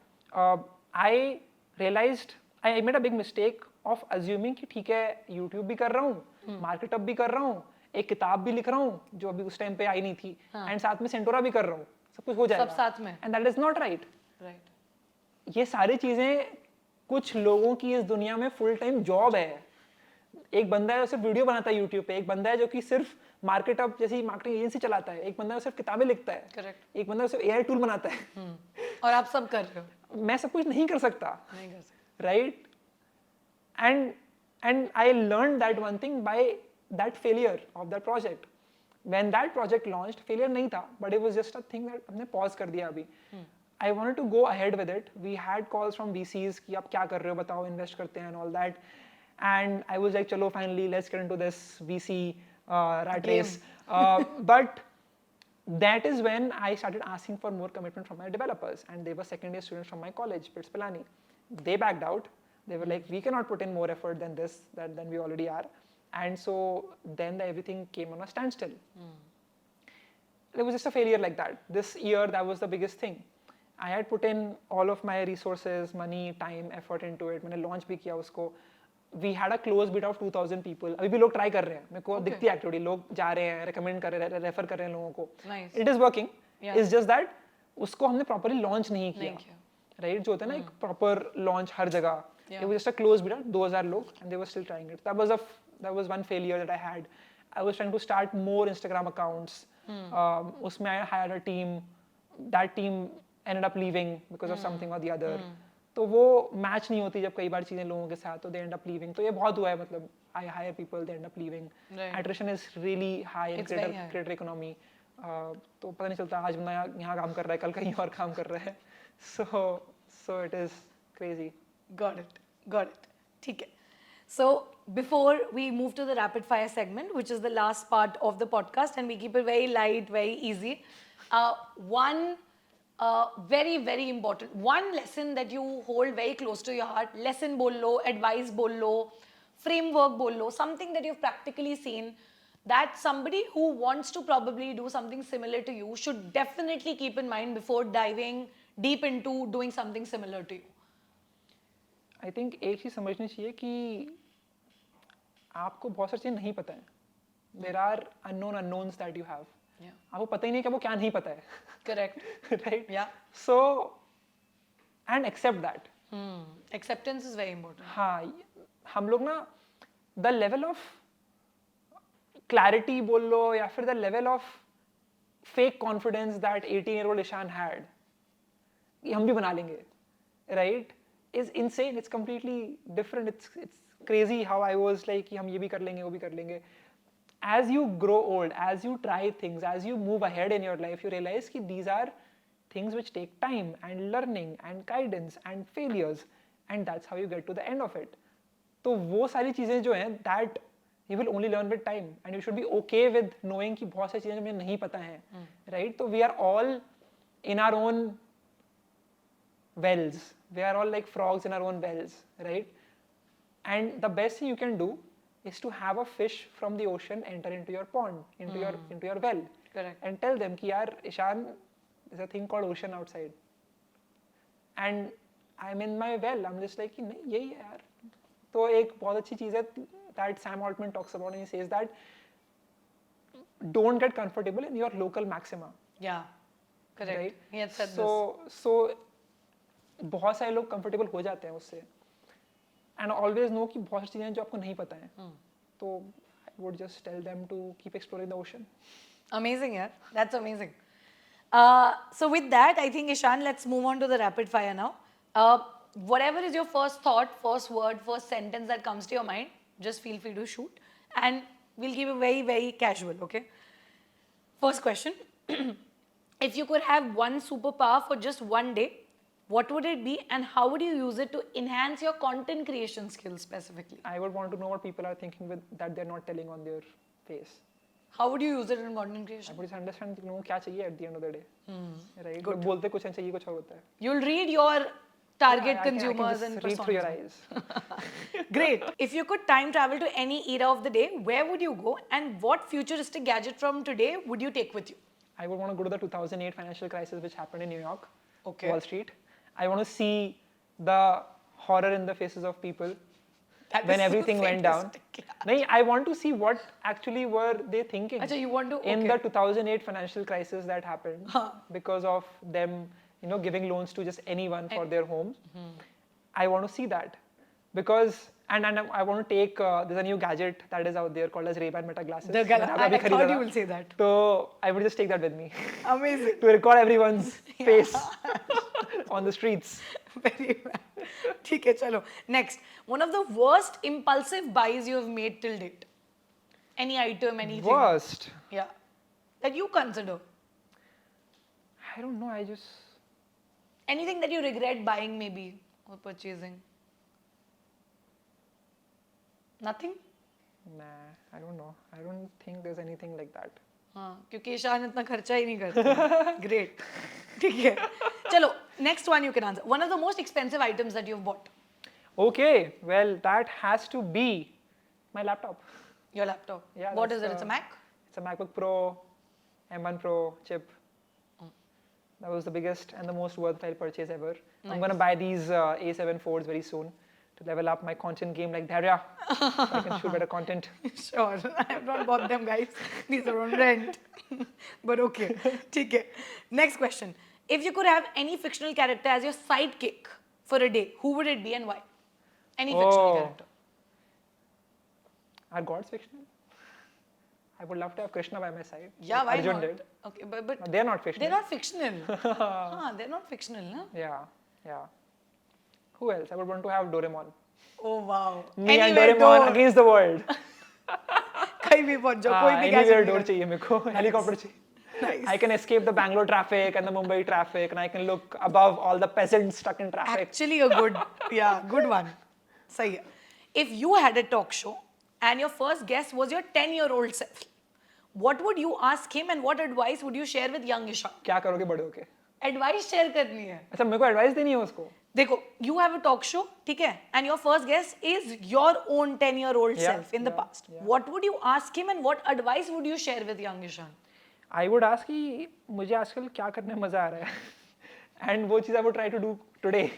I realized I made a big mistake of assuming कि ठीक है YouTube भी कर रहा हूँ, MarkitUp भी कर रहा हूँ, एक किताब भी लिख रहा हूँ जो अभी उस टाइम पे आई नहीं थी, and साथ में Centaura भी कर रहा हूँ, सब कुछ हो जाएगा. सब साथ में. And that is not right. Right. ये सारी चीजें कुछ लोगों की इस दुनिया में फुल टाइम जॉब है. एक बंदा है जो सिर्फ वीडियो बनाता है यूट्यूब पे, एक बंदा है जो कि सिर्फ मार्केटअप जैसी मार्केटिंग एजेंसी चलाता है, एक बंदा है जो सिर्फ किताबें लिखता है. Correct. एक बंदा सिर्फ एआई टूल बनाता है. और आप सब कर रहे हो. मैं सब कुछ नहीं कर सकता. नहीं कर सकते. Right? And I learned that one thing by that failure of that project. When that project launched, failure नहीं था, but it was just a thing that हमने pause कर दिया अभी. I wanted to go ahead with it. We had calls from VCs कि आप क्या कर रहे हो, बताओ, invest करते हैं and all that. And I was like, चलो finally let's get into this VC rat race. But that is when I started asking for more commitment from my developers, and they were second year students from my college, BITS Pilani. They backed out. They were like, we cannot put in more effort than this, than we already are. And so then everything came on a standstill. It was just a failure like that. This year, that was the biggest thing. I had put in all of my resources, money, time, effort into it. मैंने launch भी किया उसको. We had a close bid of 2,000 people. अभी भी लोग try कर रहे हैं. मेरे को दिखती है activity. लोग जा रहे हैं, recommend कर रहे हैं, refer कर रहे हैं लोगों को. Nice. It is working. Yeah. It's just that उसको हमने properly launch नहीं किया. right? जो होता है ना एक proper launch हर जगह. It was just a closed beta, 2,000 लोग, and they were still trying it. That was one failure that I had. I was trying to start more Instagram accounts. उसमें I hired a team. That team ended up leaving because of something or the other. तो वो match नहीं होती जब कई बार चीजें लोगों के साथ, तो they end up leaving. तो ये बहुत हुआ है, मतलब I hire people, they end up leaving. Attrition is really high in creator economy. तो पता नहीं चलता आज बंदा यहाँ काम कर रहा है, कल कहीं और काम कर रहा है. So it is crazy. Got it. ठीक है. So before we move to the rapid fire segment, which is the last part of the podcast, and we keep it very light, very easy. One very, very important, one lesson that you hold very close to your heart, lesson bol lo, advice bol lo, framework bol lo, something that you've practically seen that somebody who wants to probably do something similar to you should definitely keep in mind before diving deep into doing something similar to you. I think एक चीज समझनी चाहिए कि आपको बहुत सारी चीजें नहीं पता है. There are unknown unknowns that you have. आपको पता ही नहीं कि वो क्या नहीं पता है. Correct. Right? Yeah. So, and accept that. Acceptance is very important. हाँ, हम लोग ना the level of clarity बोल लो या फिर the level of fake confidence that 18-year-old Ishan had, ये हम भी बना लेंगे, right? Is insane. It's completely different. It's crazy how I was like कि हम ये भी कर लेंगे, वो भी कर लेंगे. As you grow old, as you try things, as you move ahead in your life, you realize कि these are things which take time and learning and guidance and failures, and that's how you get to the end of it. तो वो सारी चीजें जो हैं, that you will only learn with time, and you should be okay with knowing कि बहुत सारी चीजें मुझे नहीं पता हैं, right? तो we are all in our own wells. We are all like frogs in our own wells, right? And the best thing you can do is to have a fish from the ocean enter into your pond, into your well. Correct. And tell them कि यार Ishan, there's a thing called ocean outside. And I'm in my well. I'm just like कि नहीं यही है यार. तो एक बहुत अच्छी चीज़ है that Sam Altman talks about, and he says that don't get comfortable in your local maxima. Yeah. Correct. Right? He had said So बहुत सारे लोग कंफर्टेबल हो जाते हैं उससे, एंड ऑलवेज नो कि बहुत सारी चीजें जो आपको नहीं पता है, तो I would just tell them to keep exploring the ocean. Amazing, yeah. That's amazing. So with that, I think Ishan, let's move on to the rapid fire now. Whatever is your first thought, first word, first sentence that comes to your mind, just feel free to shoot, and we'll keep it very, very casual, okay? First question. If you could have one superpower for just one day, what would it be, and how would you use it to enhance your content creation skills specifically? I would want to know what people are thinking with that they're not telling on their face. How would you use it in content creation? I would just understand कि लोगों को क्या चाहिए at the end of the day. Right? Good. बोलते कुछ हैं, चाहिए कुछ और होता है. You'll read your target I can consumers just and read personas. through your eyes. Great. If you could time travel to any era of the day, where would you go, and what futuristic gadget from today would you take with you? I would want to go to the 2008 financial crisis which happened in New York, Okay. Wall Street. I want to see the horror in the faces of people That when is so everything went down. fantastic, yeah. No, I want to see what actually were they thinking Achha, you want to in okay. the 2008 financial crisis that happened because of them, giving loans to just anyone for their homes. I want to see that because and I want to take there's a new gadget that is out there called as Ray-Ban Meta glasses. I thought you will say that. So I would just take that with me Amazing. to record everyone's face on the streets. Very well. ठीक है, चलो. Next, one of the worst impulsive buys you have made till date. Any item, anything. Worst? Yeah. That you consider. I don't know. I just Anything that you regret buying maybe or purchasing. Nothing? Nah, I don't know. I don't think there's anything like that. हाँ, क्योंकि ईशान इतना खर्चा ही नहीं करता. Great. ठीक है. चलो, next one you can answer. One of the most expensive items that you've bought. Okay, well that has to be my laptop. Your laptop. Yeah. What is it? It's a Mac? It's a MacBook Pro, M1 Pro chip. That was the biggest and the most worthwhile purchase ever. Nice. I'm gonna buy these A7 Fords very soon to level up my content game like Dhairya. So I can shoot better content. Sure. I have not bought them, guys. These are on rent. But okay. ठीक है. Next question. If you could have any fictional character as your sidekick for a day, who would it be and why? Any fictional character. Are gods fictional? I would love to have Krishna by my side. Yeah, like why Arjun not? did. Okay, but No, they're not fictional. they're not fictional. They're not fictional, no? Yeah. Who else? I would want to have Doraemon. Oh wow. Me and Anywhere Doraemon door. against the world. कहीं भी पहुंच जाओ, कोई भी Anywhere gadget door नहीं चाहिए मेरे को. Helicopter चाहिए. Nice. I can escape the Bangalore traffic and the Mumbai traffic, and I can look above all the peasants stuck in traffic. Actually a good one. सही है. If you had a talk show and your first guest was your 10-year-old self, what would you ask him and what advice would you share with young Ishan? क्या करोगे बड़े होके? Advice share करनी है. अच्छा मेरे को एडवाइस देनी है उसको. देखो, you have a talk show, ठीक है? And your first guest is your own 10-year-old self in the past. What would you ask him and what advice would you share with young Ishan? I would ask कि मुझे आजकल क्या करने में मजा आ रहा है. And वो चीज़ I would try to do today.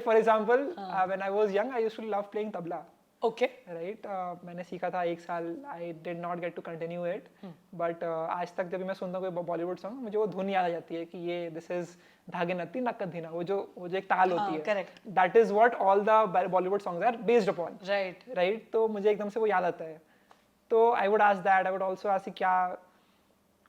For example, when I was young, I used to love playing tabla. Okay. Right? मैंने सीखा था 1 साल. I did not get to continue it. But आज तक जब भी मैं सुनता हूँ कोई बॉलीवुड सॉन्ग, मुझे वो धुन याद आ जाती है कि ये this is धागे नत्ती नक्कत धीना. वो जो एक ताल होती है. Correct. That is what all the Bollywood songs are based upon. Right. Right? तो मुझे एकदम से वो याद आता है. तो I would ask that. I would also ask कि क्या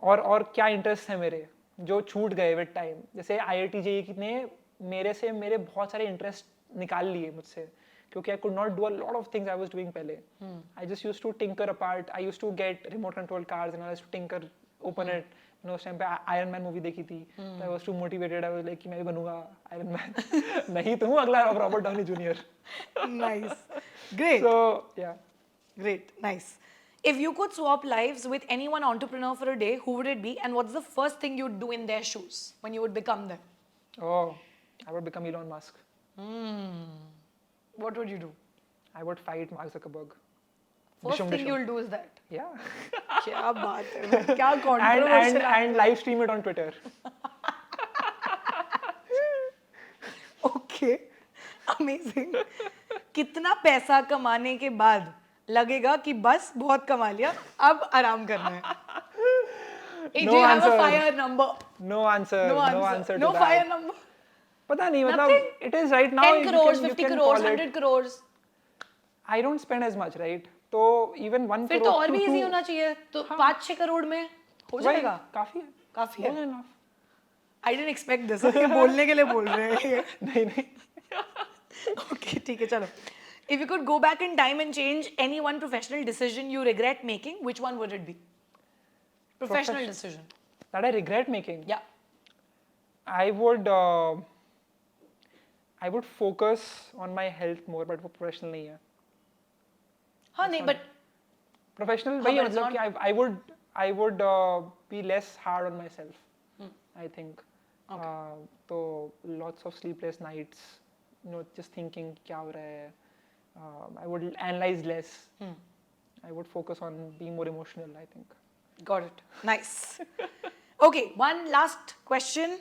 और क्या इंटरेस्ट है मेरे जो छूट गए विद टाइम. जैसे IIT JEE ने मेरे बहुत सारे इंटरेस्ट निकाल लिए मुझसे क्योंकि I could not do a lot of things I was doing पहले. I just used to tinker apart. I used to get remote control cars and I used to tinker, open it. You know, उस time पे Iron Man movie देखी थी. So I was too motivated. I was like कि मैं भी बनूंगा Iron Man. नहीं तो हूँ अगला Robert Downey Jr. Nice. Great. So yeah. Great. Nice. If you could swap lives with any one entrepreneur for a day, who would it be and what's the first thing you'd do in their shoes when you would become them? Oh, I would become Elon Musk. What would you do? I would fight Mark Zuckerberg. First thing you'll do is that. Yeah. क्या बात है, क्या controversial. and live stream it on Twitter. Okay. Amazing. कितना पैसा कमाने के बाद लगेगा कि बस बहुत कमा लिया, अब आराम करना है? Do you have a fire number? No answer. No answer to No that. fire number. पता नहीं मतलब it is right now 10 crores, you 50 can crores, call it. 100 crores. I don't spend as much, right? तो even 1 फिर crore तो और to भी two- easy होना चाहिए, तो 5-6 करोड़ में हो जाएगा. काफी है. काफी है. More than enough. I didn't expect this. ये बोलने के लिए बोल रहे हैं ये. नहीं. Okay, ठीक है, चलो. If you could go back in time and change any one professional decision you regret making, which one would it be? Professional decision. That I regret making. Yeah. I would focus on my health more, but वो professional नहीं है. हाँ नहीं, but Professional वही है मतलब कि I would be less hard on myself. I think. तो lots of sleepless nights, you know, just thinking क्या हो रहा है. I would analyze less. I would focus on being more emotional, I think. got it. Nice. Okay, one last question.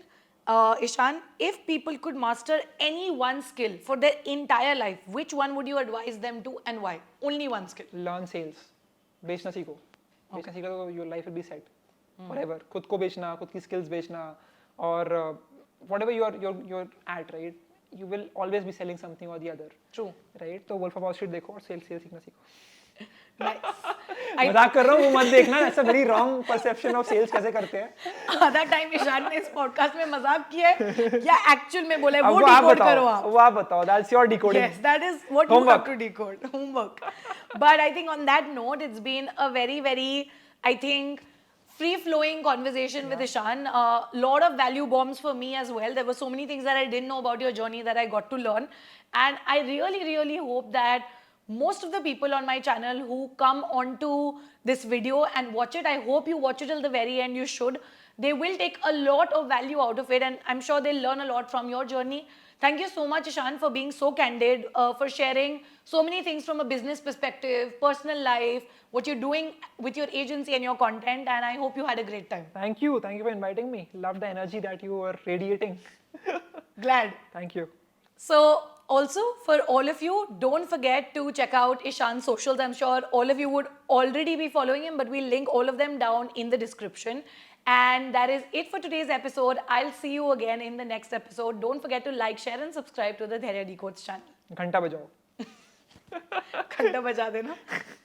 Ishan, if people could master any one skill for their entire life, which one would you advise them to and why? Only one skill. Learn sales. बेचना सीखो. बेचना सीखो तो your life will be set. Forever. खुद को बेचना, खुद की skills बेचना और whatever you're at, right? You will always be selling something or the other. True. Right? तो Wolf of Wall Street देखो और sales सीखना सीखो. Nice. मजाक कर रहा हूँ, वो मत देखना. That's a very wrong perception of sales कैसे करते हैं. आधा टाइम ईशान ने इस पॉडकास्ट में मजाक किया है या एक्चुअल में बोला है, वो अब आप डिकोड करो आप. वो आप बताओ. That's your decoding. Yes, that is what you have to decode. Homework. But I think on that note, it's been a very, very, I think, free-flowing conversation with Ishan. Lot of value bombs for me as well. There were so many things that I didn't know about your journey that I got to learn. And I really, really hope that most of the people on my channel who come onto this video and watch it, I hope you watch it till the very end. You should. They will take a lot of value out of it, and I'm sure they'll learn a lot from your journey. Thank you so much, Ishan, for being so candid, for sharing so many things from a business perspective, personal life, what you're doing with your agency and your content, and I hope you had a great time. Thank you. Thank you for inviting me. Love the energy that you were radiating. Glad. Thank you. So, also for all of you, don't forget to check out Ishan's socials. I'm sure all of you would already be following him, but we'll link all of them down in the description. And that is it for today's episode. I'll see you again in the next episode. Don't forget to like, share and subscribe to the Dhairya Decodes channel. घंटा बजाओ. घंटा बजा देना.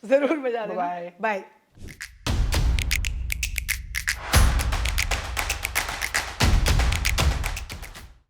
जरूर बजा देना. Bye. Bye.